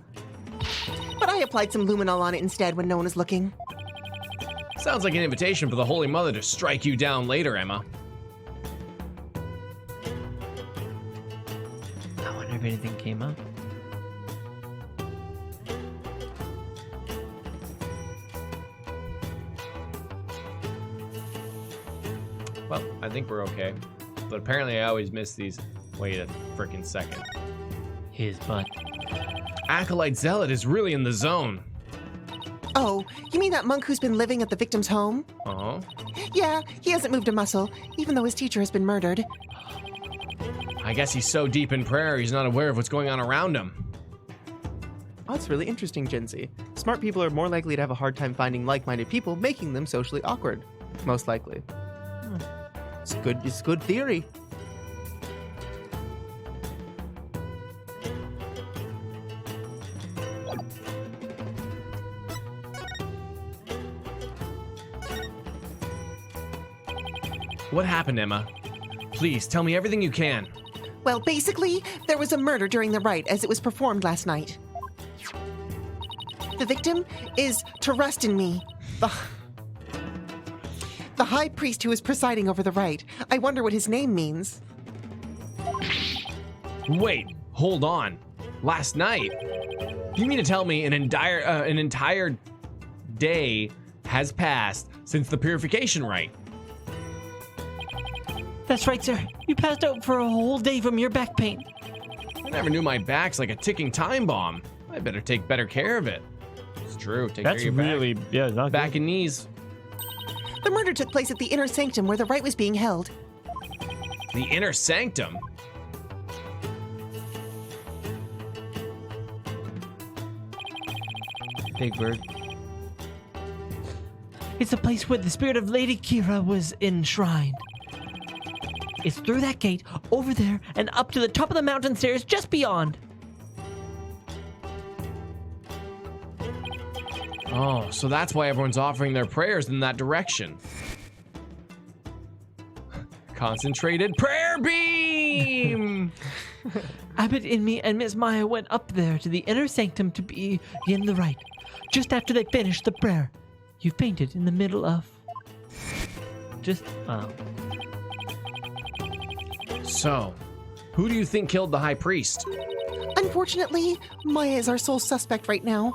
But I applied some luminol on it instead when no one was looking. Sounds like an invitation for the Holy Mother to strike you down later, Emma. I wonder if anything came up. Well, I think we're okay. But apparently I always miss these. Wait a frickin' second. His butt. Acolyte Zealot is really in the zone. Oh, you mean that monk who's been living at the victim's home? Uh-huh. Yeah, he hasn't moved a muscle, even though his teacher has been murdered. I guess he's so deep in prayer he's not aware of what's going on around him. Oh, that's really interesting, Jinsey. Smart people are more likely to have a hard time finding like-minded people, making them socially awkward. Most likely. It's good theory. What happened, Emma? Please, tell me everything you can. Well, basically, there was a murder during the rite as it was performed last night. The victim is Turnabout, the high priest who was presiding over the rite. I wonder what his name means. Wait, hold on. Last night? You mean to tell me an entire day has passed since the purification rite? That's right, sir. You passed out for a whole day from your back pain. I never knew my back's like a ticking time bomb. I better take better care of it. It's true. Take care of your really, back. yeah, not Back and knees. The murder took place at the inner sanctum where the rite was being held. The inner sanctum? Big bird. It's a place where the spirit of Lady Kee'ra was enshrined. It's through that gate, over there, and up to the top of the mountain stairs just beyond. Oh, so that's why everyone's offering their prayers in that direction. Concentrated prayer beam! Abbot Inmi and Miss Maya went up there to the inner sanctum to begin the rite. Just after they finished the prayer, you fainted in the middle of... So, who do you think killed the high priest? Unfortunately, Maya is our sole suspect right now.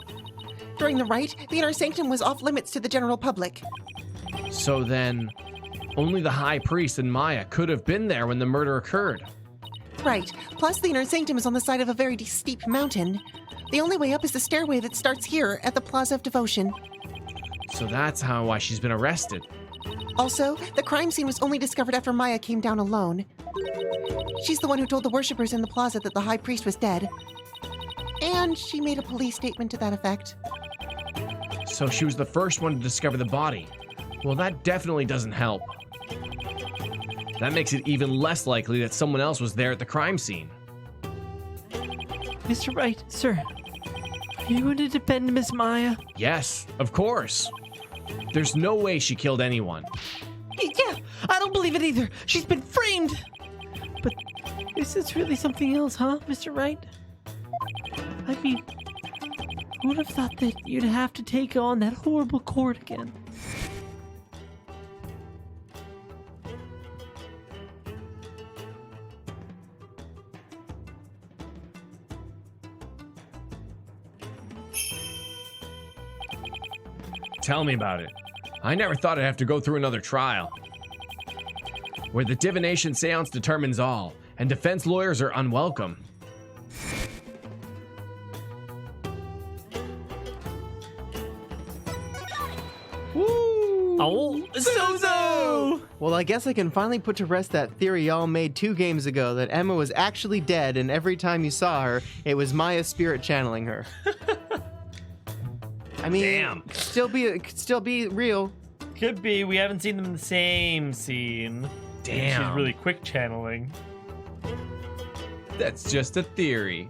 During the rite, the inner sanctum was off limits to the general public. So then, only the high priest and Maya could have been there when the murder occurred. Right. Plus, the inner sanctum is on the side of a very steep mountain. The only way up is the stairway that starts here at the Plaza of Devotion. So that's why she's been arrested. Also, the crime scene was only discovered after Maya came down alone. She's the one who told the worshippers in the plaza that the high priest was dead. And she made a police statement to that effect. So she was the first one to discover the body. Well, that definitely doesn't help. That makes it even less likely that someone else was there at the crime scene. Mr. Wright, sir, are you going to defend Miss Maya? Yes, of course. There's no way she killed anyone. Yeah, I don't believe it either. She's been framed. But this is really something else, huh, Mr. Wright? I mean, who would have thought that you'd have to take on that horrible court again? Tell me about it. I never thought I'd have to go through another trial. Where the divination seance determines all, and defense lawyers are unwelcome. Woo! Oh, Sozo! Well, I guess I can finally put to rest that theory y'all made 2 games ago that Emma was actually dead, and every time you saw her, it was Maya's spirit channeling her. I mean, Damn. Could still be real. Could be. We haven't seen them in the same scene. Damn. She's really quick channeling. That's just a theory.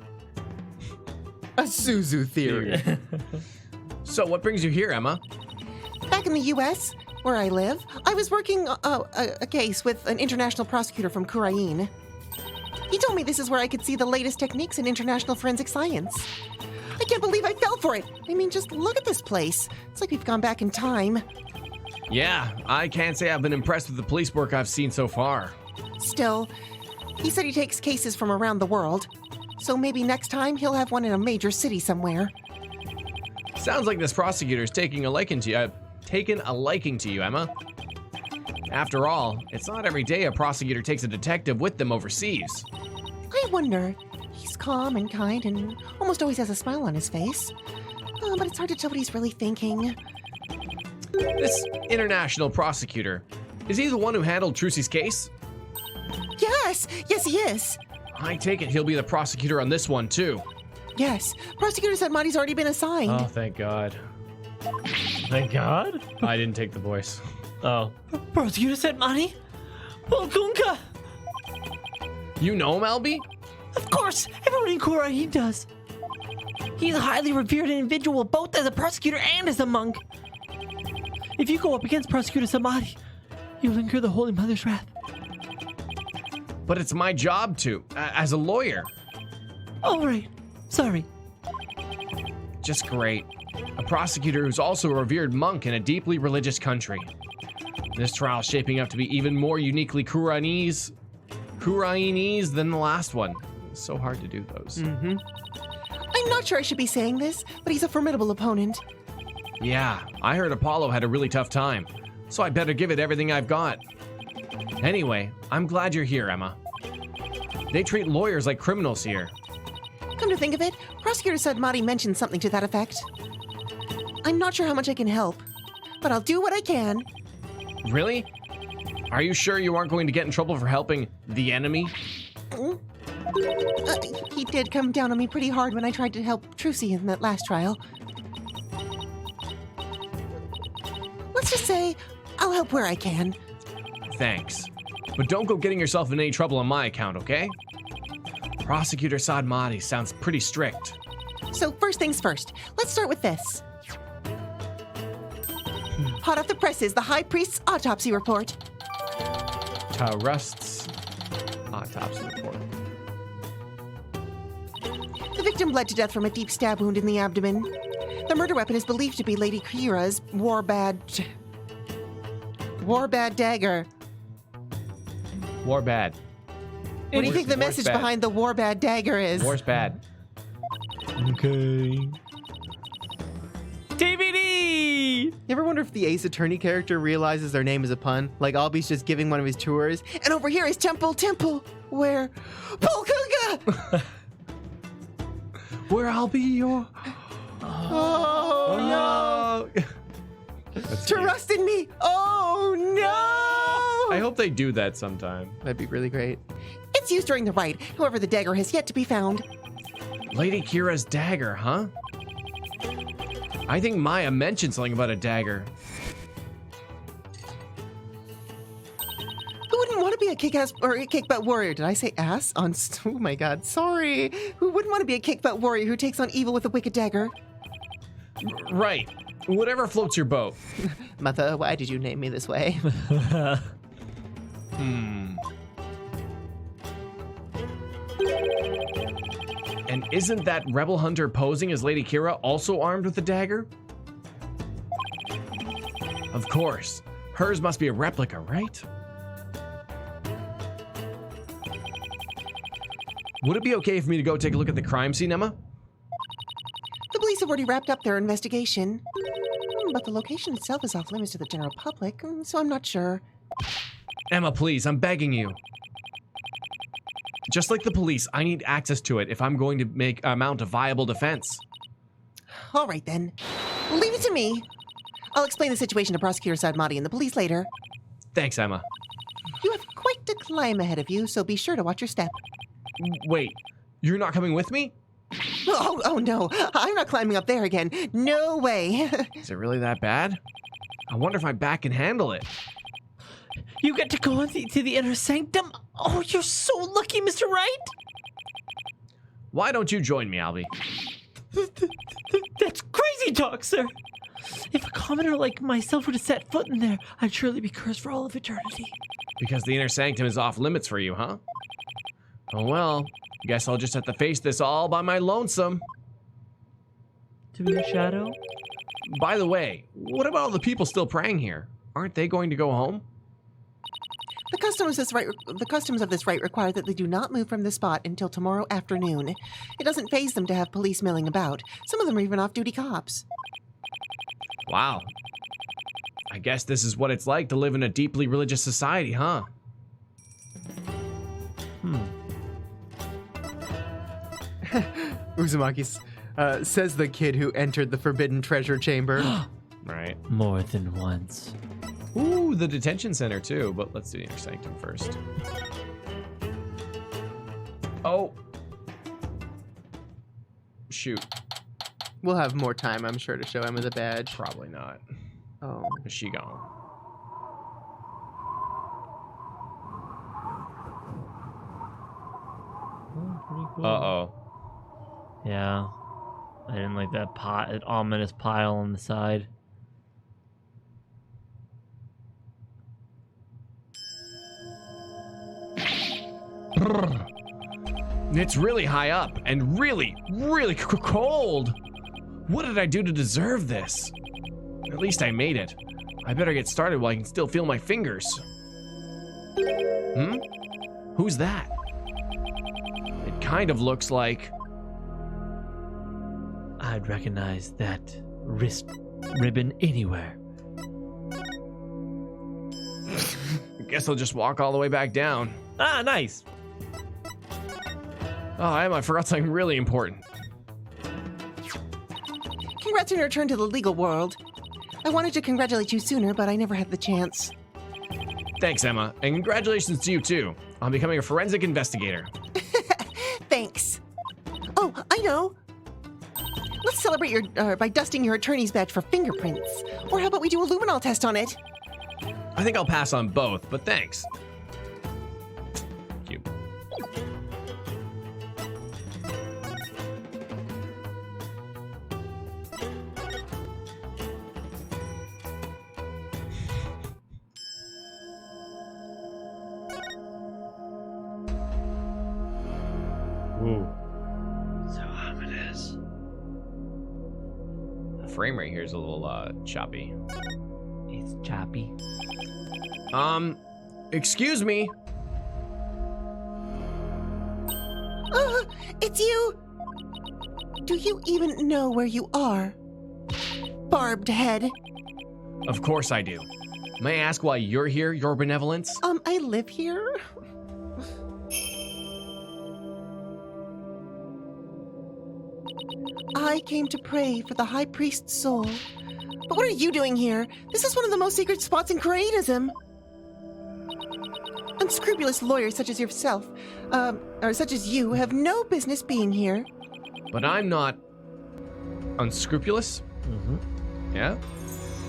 A Suzu theory. So what brings you here, Emma? Back in the U.S., where I live, I was working a case with an international prosecutor from Khura'in. He told me this is where I could see the latest techniques in international forensic science. I can't believe I fell for it. I mean, just look at this place. It's like we've gone back in time. Yeah, I can't say I've been impressed with the police work I've seen so far. Still, he said he takes cases from around the world. So maybe next time he'll have one in a major city somewhere. Sounds like this prosecutor's taken a liking to you, Emma. After all, it's not every day a prosecutor takes a detective with them overseas. I wonder. He's calm and kind and almost always has a smile on his face. But it's hard to tell what he's really thinking. This international prosecutor, is he the one who handled Trucy's case? Yes, he is. I take it he'll be the prosecutor on this one, too. Yes, prosecutor said Marty's already been assigned. Oh, thank God. Thank God. I didn't take the voice. Oh. Prosecutor said money? Well, Gunka! You know him, Albie? Of course, everyone in Khura'in does. He's a highly revered individual, both as a prosecutor and as a monk. If you go up against Prosecutor Samadhi, you'll incur the Holy Mother's wrath. But it's my job to, as a lawyer. All right, sorry. Just great. A prosecutor who's also a revered monk in a deeply religious country. This trial's shaping up to be even more uniquely Khura'inese than the last one. It's so hard to do those. I'm not sure I should be saying this, but he's a formidable opponent. Yeah, I heard Apollo had a really tough time, so I better give it everything I've got. Anyway, I'm glad you're here, Emma. They treat lawyers like criminals here. Come to think of it, Prosecutor Sadmati mentioned something to that effect. I'm not sure how much I can help, but I'll do what I can. Really? Are you sure you aren't going to get in trouble for helping the enemy? He did come down on me pretty hard when I tried to help Trucy in that last trial. Let's just say I'll help where I can. Thanks. But don't go getting yourself in any trouble on my account, okay? Prosecutor Sadmati sounds pretty strict. So first things first, let's start with this. Hot off the presses, the High Priest's autopsy report. Rust's autopsy report. The victim bled to death from a deep stab wound in the abdomen. The murder weapon is believed to be Lady Kee'ra's warbad dagger. War bad. What do you think the War's message bad. behind the warbad dagger is? War's bad. Okay. TBD! You ever wonder if the Ace Attorney character realizes their name is a pun? Like Albie's just giving one of his tours. And over here is Temple, where Polkunga! Where I'll be your... Oh, no! Trust in me! Oh no! I hope they do that sometime. That'd be really great. It's used during the rite. However, the dagger has yet to be found. Lady Kee'ra's dagger, huh? I think Maya mentioned something about a dagger. Who wouldn't want to be a kick-ass or a kick-butt warrior? Did I say ass? Oh my god, sorry. Who wouldn't want to be a kick-butt warrior who takes on evil with a wicked dagger? Right. Whatever floats your boat. Mother, why did you name me this way? And isn't that rebel hunter posing as Lady Kee'ra also armed with a dagger? Of course. Hers must be a replica, right? Would it be okay for me to go take a look at the crime scene, Emma? The police have already wrapped up their investigation. But the location itself is off limits to the general public, so I'm not sure. Emma, please, I'm begging you. Just like the police, I need access to it if I'm going to mount a viable defense. All right, then. Leave it to me. I'll explain the situation to Prosecutor Sadmati and the police later. Thanks, Emma. You have quite a climb ahead of you, so be sure to watch your step. Wait, you're not coming with me? Oh no, I'm not climbing up there again. No way. Is it really that bad? I wonder if my back can handle it. You get to go to the inner sanctum? Oh, you're so lucky, Mr. Wright. Why don't you join me, Albie? That's crazy talk, sir. If a commoner like myself were to set foot in there, I'd surely be cursed for all of eternity. Because the inner sanctum is off limits for you, huh? Oh well, guess I'll just have to face this all by my lonesome. To be a shadow? By the way, what about all the people still praying here? Aren't they going to go home? The customs of this rite require that they do not move from the spot until tomorrow afternoon. It doesn't faze them to have police milling about. Some of them are even off-duty cops. Wow. I guess this is what it's like to live in a deeply religious society, huh? Uzumaki says the kid who entered the forbidden treasure chamber. Right. More than once. Ooh, the detention center too, but let's do the inner sanctum first. Oh. Shoot. We'll have more time, I'm sure, to show Emma the badge. Probably not. Oh. Is she gone? Pretty cool. Uh-oh. Yeah. I didn't like that ominous pile on the side. It's really high up and really, really cold. What did I do to deserve this? At least I made it. I better get started while I can still feel my fingers. Who's that? It kind of looks like... I'd recognize that wrist ribbon anywhere. I guess I'll just walk all the way back down. Ah, nice. Oh, I forgot something really important. Congrats on your return to the legal world. I wanted to congratulate you sooner, but I never had the chance. Thanks, Emma, and congratulations to you too on becoming a forensic investigator. Thanks. Oh, I know. Let's celebrate by dusting your attorney's badge for fingerprints. Or how about we do a luminol test on it? I think I'll pass on both, but thanks. Thank you. Ooh. So ominous. The frame rate here is a little choppy. It's choppy. Excuse me. It's you! Do you even know where you are? Barbed head. Of course I do. May I ask why you're here, your benevolence? I live here? I came to pray for the High Priest's soul. But what are you doing here? This is one of the most secret spots in Khura'ism. Unscrupulous lawyers such as yourself, or such as you, have no business being here. But I'm not unscrupulous? Yeah?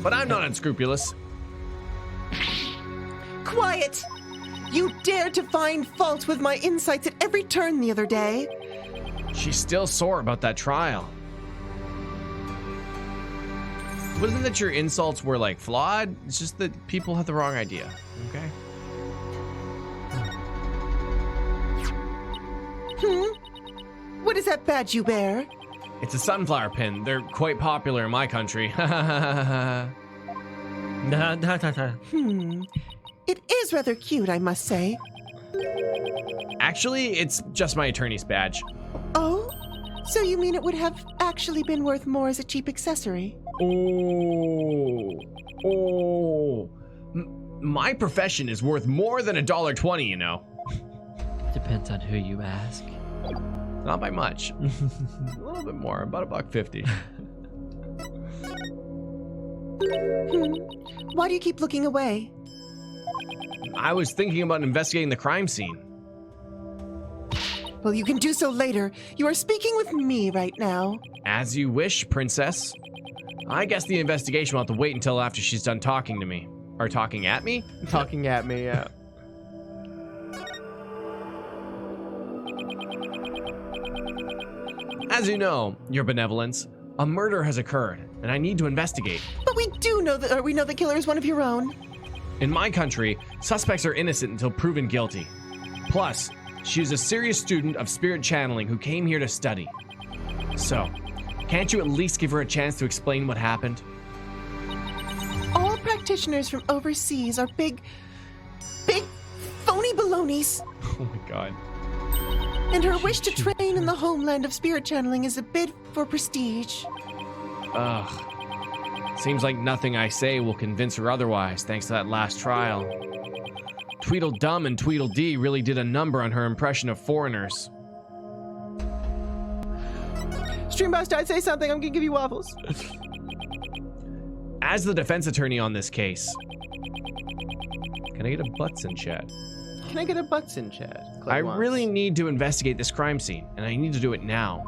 But I'm not unscrupulous. Quiet! You dared to find fault with my insights at every turn the other day. She's still sore about that trial. Wasn't that your insults were like flawed? It's just that people have the wrong idea. Okay. What is that badge you bear? It's a sunflower pin. They're quite popular in my country. It is rather cute, I must say. Actually, it's just my attorney's badge. Oh? So you mean it would have actually been worth more as a cheap accessory? My profession is worth more than $1.20, you know. Depends on who you ask. Not by much. A little bit more, about $1.50. Why do you keep looking away? I was thinking about investigating the crime scene. Well, you can do so later. You are speaking with me right now. As you wish, princess. I guess the investigation will have to wait until after she's done talking to me. Or talking at me? Talking at me, yeah. As you know, your benevolence, a murder has occurred, and I need to investigate. But we do know that we know the killer is one of your own. In my country, suspects are innocent until proven guilty. Plus, she is a serious student of spirit channeling who came here to study. So, can't you at least give her a chance to explain what happened? All practitioners from overseas are big phony balonies. Oh my god. And her wish to train in the homeland of spirit channeling is a bid for prestige. Ugh. Seems like nothing I say will convince her otherwise, thanks to that last trial. Tweedledum and Tweedledee really did a number on her impression of foreigners. Streambuster, I'd say something. I'm gonna give you waffles. As the defense attorney on this case, can I get a butts in chat? Can I get a butts in chat? I really need to investigate this crime scene, and I need to do it now.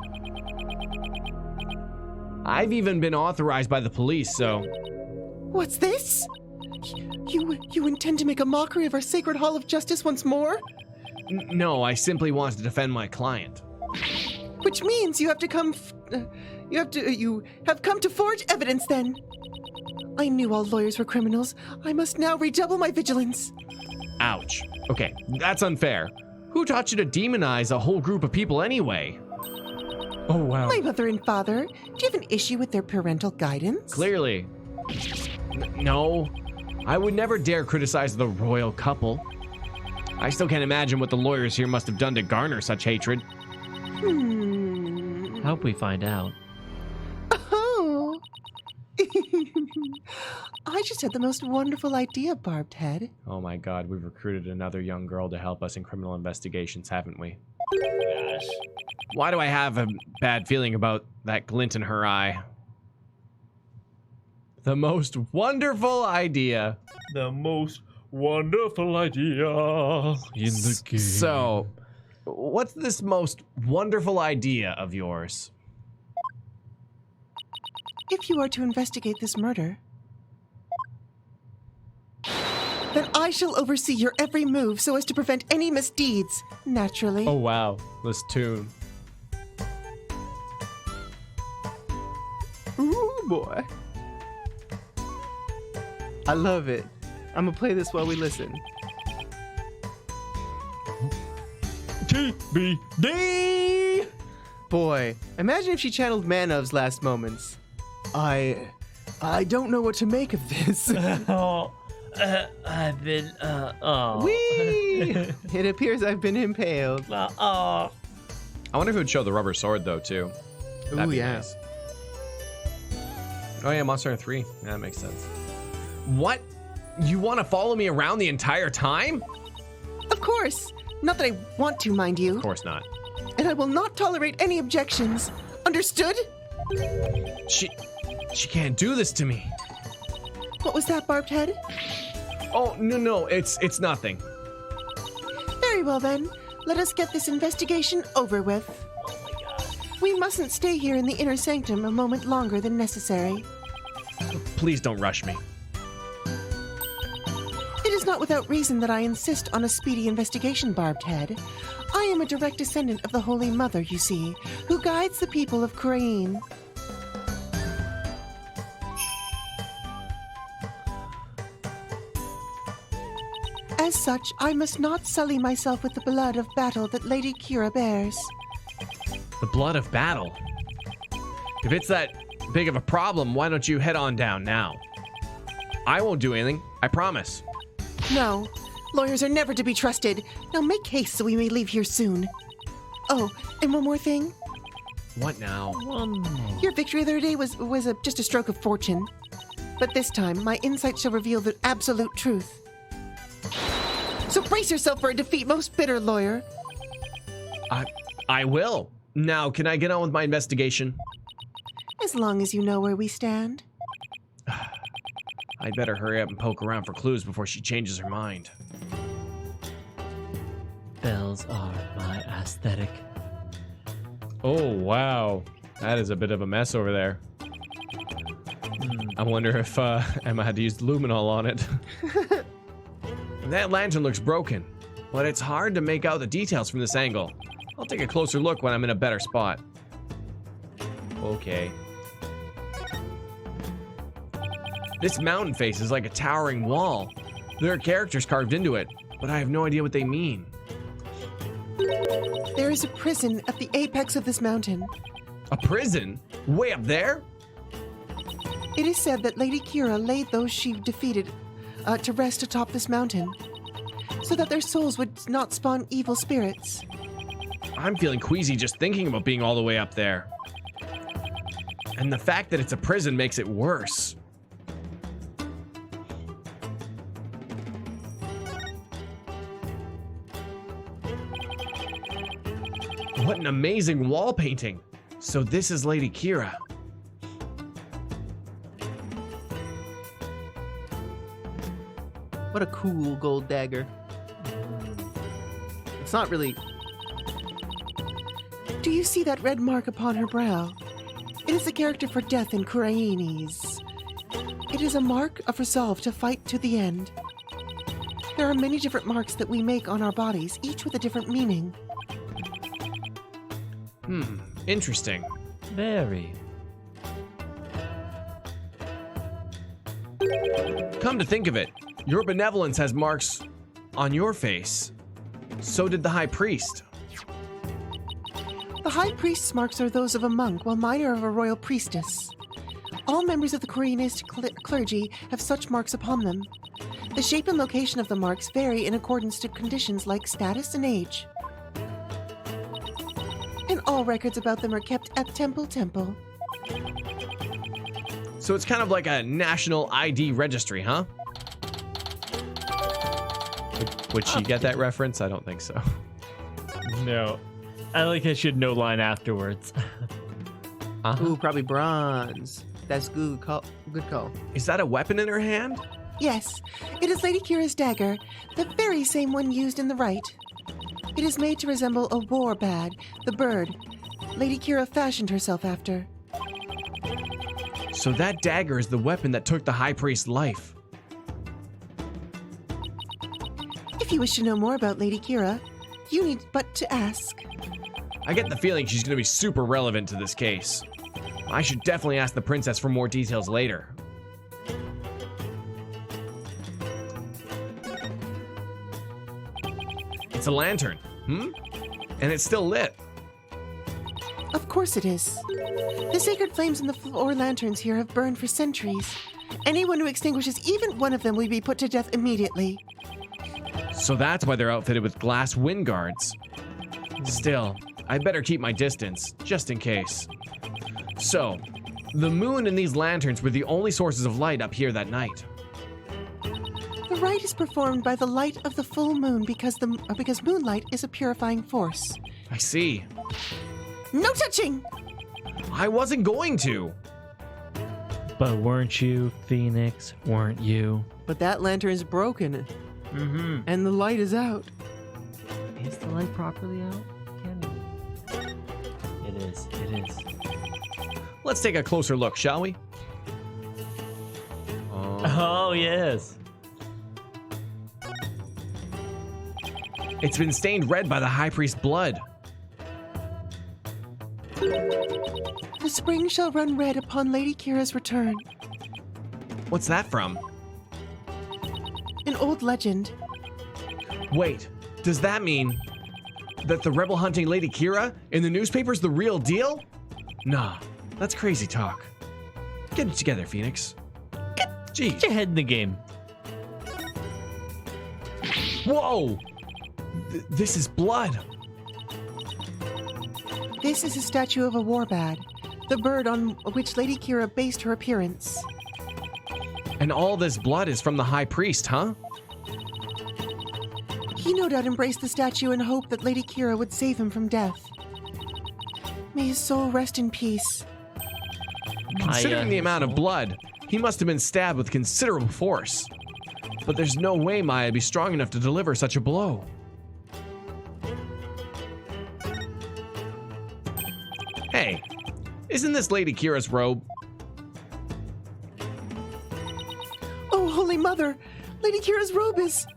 I've even been authorized by the police, so... What's this? You intend to make a mockery of our sacred hall of justice once more? No, I simply want to defend my client. Which means you have come to forge evidence then. I knew all lawyers were criminals. I must now redouble my vigilance. Ouch. Okay, that's unfair. Who taught you to demonize a whole group of people anyway? Oh, wow. My mother and father. Do you have an issue with their parental guidance? Clearly. No. I would never dare criticize the royal couple. I still can't imagine what the lawyers here must have done to garner such hatred. Hope we find out. Oh. I just had the most wonderful idea, Barbed Head. Oh my god, we've recruited another young girl to help us in criminal investigations, haven't we? Gosh. Why do I have a bad feeling about that glint in her eye? The most wonderful idea. The most wonderful idea in the game. So, what's this most wonderful idea of yours? If you are to investigate this murder, then I shall oversee your every move so as to prevent any misdeeds, naturally. Oh wow, this tune. Ooh, boy. I love it. I'm gonna play this while we listen. TBD! Boy, imagine if she channeled Manov's last moments. I don't know what to make of this. I've been, oh. Whee! It appears I've been impaled. Oh. I wonder if it would show the rubber sword though too. That'd Ooh, be yeah. nice. Oh yeah, Monster Hunter 3. Yeah, that makes sense. What? You want to follow me around the entire time? Of course. Not that I want to, mind you. Of course not. And I will not tolerate any objections. Understood? She can't do this to me. What was that, Barbed Head? Oh, no, it's nothing. Very well then. Let us get this investigation over with. Oh my god. We mustn't stay here in the inner sanctum a moment longer than necessary. Please don't rush me. It is not without reason that I insist on a speedy investigation, Barbed Head. I am a direct descendant of the Holy Mother, you see, who guides the people of Khura'in. As such, I must not sully myself with the blood of battle that Lady Kee'ra bears. The blood of battle? If it's that big of a problem, why don't you head on down now? I won't do anything, I promise. No, lawyers are never to be trusted. Now make haste so we may leave here soon. Oh, and one more thing. What now? Your victory the other day was just a stroke of fortune. But this time, my insight shall reveal the absolute truth. So brace yourself for a defeat, most bitter lawyer. I will. Now, can I get on with my investigation? As long as you know where we stand. I'd better hurry up and poke around for clues before she changes her mind. Bells are my aesthetic. Oh, wow. That is a bit of a mess over there. I wonder if Emma had to use luminol on it. That lantern looks broken, but it's hard to make out the details from this angle. I'll take a closer look when I'm in a better spot. Okay. This mountain face is like a towering wall. There are characters carved into it, but I have no idea what they mean. There is a prison at the apex of this mountain. A prison? Way up there? It is said that Lady Kee'ra laid those she defeated to rest atop this mountain, so that their souls would not spawn evil spirits. I'm feeling queasy just thinking about being all the way up there. And the fact that it's a prison makes it worse. What an amazing wall painting. So this is Lady Kee'ra. What a cool gold dagger. It's not really... Do you see that red mark upon her brow? It is the character for death in Khura'inese. It is a mark of resolve to fight to the end. There are many different marks that we make on our bodies, each with a different meaning. Interesting. Very. Come to think of it, your benevolence has marks on your face. So did the High Priest. The High Priest's marks are those of a monk, while mine are of a royal priestess. All members of the Khura'inist clergy have such marks upon them. The shape and location of the marks vary in accordance to conditions like status and age. And all records about them are kept at Temple. So it's kind of like a national ID registry, huh? Would she get that reference? I don't think so. No. I like I should know line afterwards. Ooh, probably bronze. That's good call. Good call. Is that a weapon in her hand? Yes, it is Lady Kee'ra's dagger, the very same one used in the rite. It is made to resemble a war bag, the bird Lady Kee'ra fashioned herself after. So that dagger is the weapon that took the High Priest's life. If you wish to know more about Lady Kee'ra, you need but to ask. I get the feeling she's going to be super relevant to this case. I should definitely ask the princess for more details later. It's a lantern, And it's still lit. Of course it is. The sacred flames in the floor lanterns here have burned for centuries. Anyone who extinguishes even one of them will be put to death immediately. So that's why they're outfitted with glass wind guards. Still, I'd better keep my distance, just in case. So, the moon and these lanterns were the only sources of light up here that night. The rite is performed by the light of the full moon because moonlight is a purifying force. I see. No touching! I wasn't going to. But weren't you, Phoenix? Weren't you? But that lantern is broken. And the light is out. Is the light properly out? It is. Let's take a closer look, shall we? Oh, yes. It's been stained red by the High Priest's blood. The spring shall run red upon Lady Kee'ra's return. What's that from? An old legend. Wait, does that mean that the rebel hunting Lady Kee'ra in the newspaper's the real deal? Nah, that's crazy talk. Get it together, Phoenix. Jeez. Get your head in the game. Whoa! This is blood. This is a statue of a warbad, the bird on which Lady Kee'ra based her appearance. And all this blood is from the High Priest, huh? He no doubt embraced the statue in hope that Lady Kee'ra would save him from death. May his soul rest in peace. Considering the amount of blood, he must have been stabbed with considerable force. But there's no way Maya would be strong enough to deliver such a blow. Hey, isn't this Lady Kee'ra's robe? Oh, Holy Mother! Lady Kee'ra's robe is...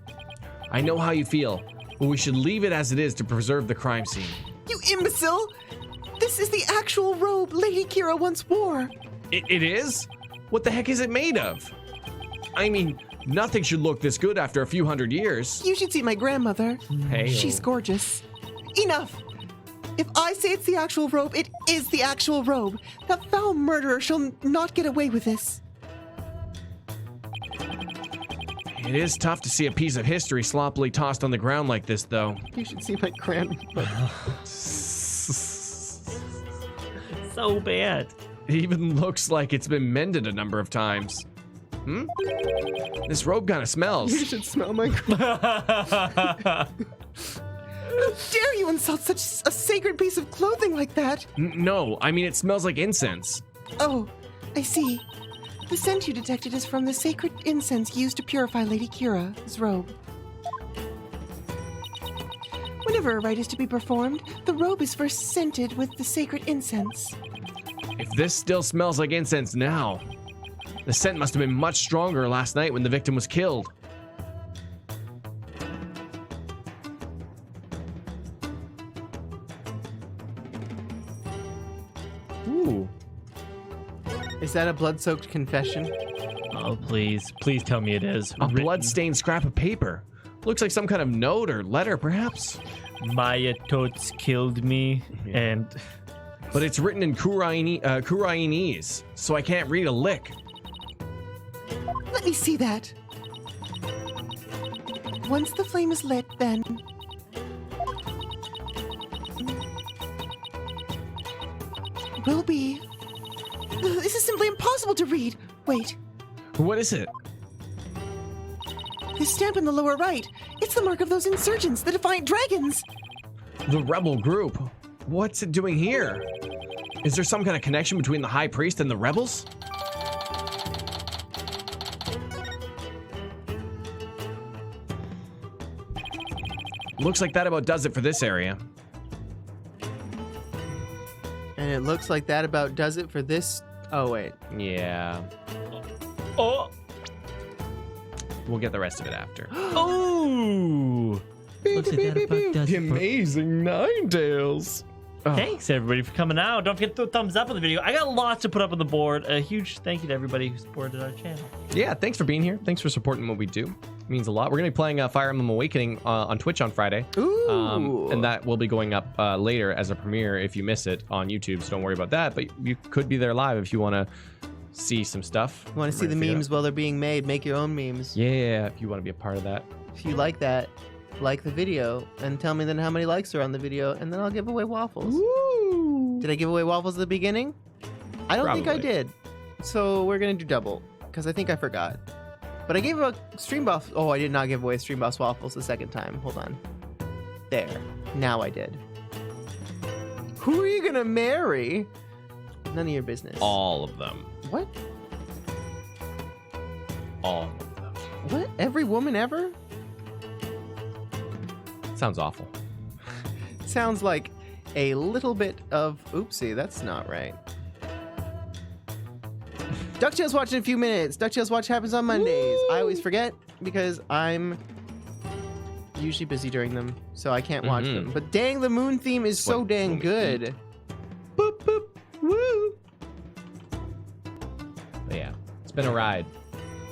I know how you feel, but we should leave it as it is to preserve the crime scene. You imbecile! This is the actual robe Lady Kee'ra once wore. It is? What the heck is it made of? I mean, nothing should look this good after a few hundred years. You should see my grandmother. Hey. She's gorgeous. Enough! If I say it's the actual robe, it is the actual robe. That foul murderer shall not get away with this. It is tough to see a piece of history sloppily tossed on the ground like this, though. You should see my grandmother. So bad. It even looks like it's been mended a number of times. This robe kind of smells. You should smell my How dare you insult such a sacred piece of clothing like that? No, I mean it smells like incense. Oh, I see. The scent you detected is from the sacred incense used to purify Lady Kee'ra's robe. Whenever a rite is to be performed, the robe is first scented with the sacred incense. If this still smells like incense now, the scent must have been much stronger last night when the victim was killed. Ooh. Is that a blood-soaked confession? Oh, please. Please tell me it is. A blood-stained scrap of paper. Looks like some kind of note or letter, perhaps. Maya totes killed me, and... But it's written in Khura'inese, so I can't read a lick. Let me see that. Once the flame is lit, then... will be... This is simply impossible to read. Wait. What is it? This stamp in the lower right. It's the mark of those insurgents, the Defiant Dragons. The rebel group. What's it doing here? Is there some kind of connection between the High Priest and the rebels? Looks like that about does it for this area. And it looks like that about does it for this. Oh, wait. Yeah. Oh! We'll get the rest of it after. Oh! Looks like that about does The it for... amazing Ninetales. Oh. Thanks, everybody, for coming out. Don't forget to throw a thumbs up on the video. I got lots to put up on the board. A huge thank you to everybody who supported our channel. Yeah, thanks for being here. Thanks for supporting what we do. It means a lot. We're going to be playing Fire Emblem Awakening on Twitch on Friday. Ooh. And that will be going up later as a premiere if you miss it on YouTube, so don't worry about that. But you could be there live if you want to see some stuff. You want to see the memes while they're being made, make your own memes. Yeah, if you want to be a part of that. If you like that, like the video, and tell me then how many likes are on the video, and then I'll give away waffles. Woo! Did I give away waffles at the beginning? I don't think I Probably. did. So we're going to do double, because I think I forgot. But I gave a Stream Boss... Oh, I did not give away Stream Boss waffles the second time. Hold on. There. Now I did. Who are you going to marry? None of your business. All of them. What? All of them. What? Every woman ever? Sounds awful. Sounds like a little bit of... Oopsie, that's not right. DuckTales Watch in a few minutes. DuckTales Watch happens on Mondays. I always forget because I'm usually busy during them, so I can't watch them. But dang, the moon theme is so dang good. Boop, boop, woo. But yeah, it's been a ride.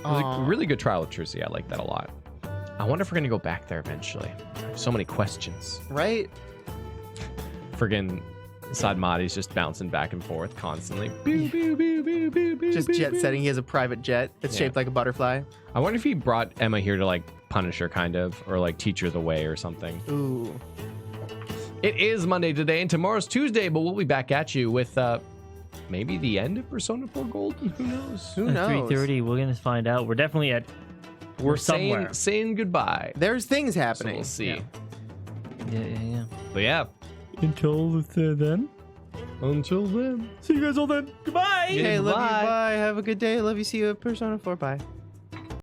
It was a really good trial of Trucy. I like that a lot. I wonder if we're going to go back there eventually. So many questions. Right? Friggin' Sadmati's just bouncing back and forth constantly. Pew, pew, pew, pew, pew, pew, Just jet setting. He has a private jet. It's shaped like a butterfly. I wonder if he brought Emma here to like punish her, kind of, or like teach her the way or something. Ooh. It is Monday today, and tomorrow's Tuesday, but we'll be back at you with maybe the end of Persona 4 Golden. Who knows? Who knows? 3:30. We're gonna find out. We're definitely at. We're somewhere. Saying goodbye. There's things happening. So we'll see. Yeah. But yeah. Until then. Until then. See you guys all then. Goodbye. Hey, love you. Goodbye. Bye. Have a good day. Love you. See you at Persona 4. Bye.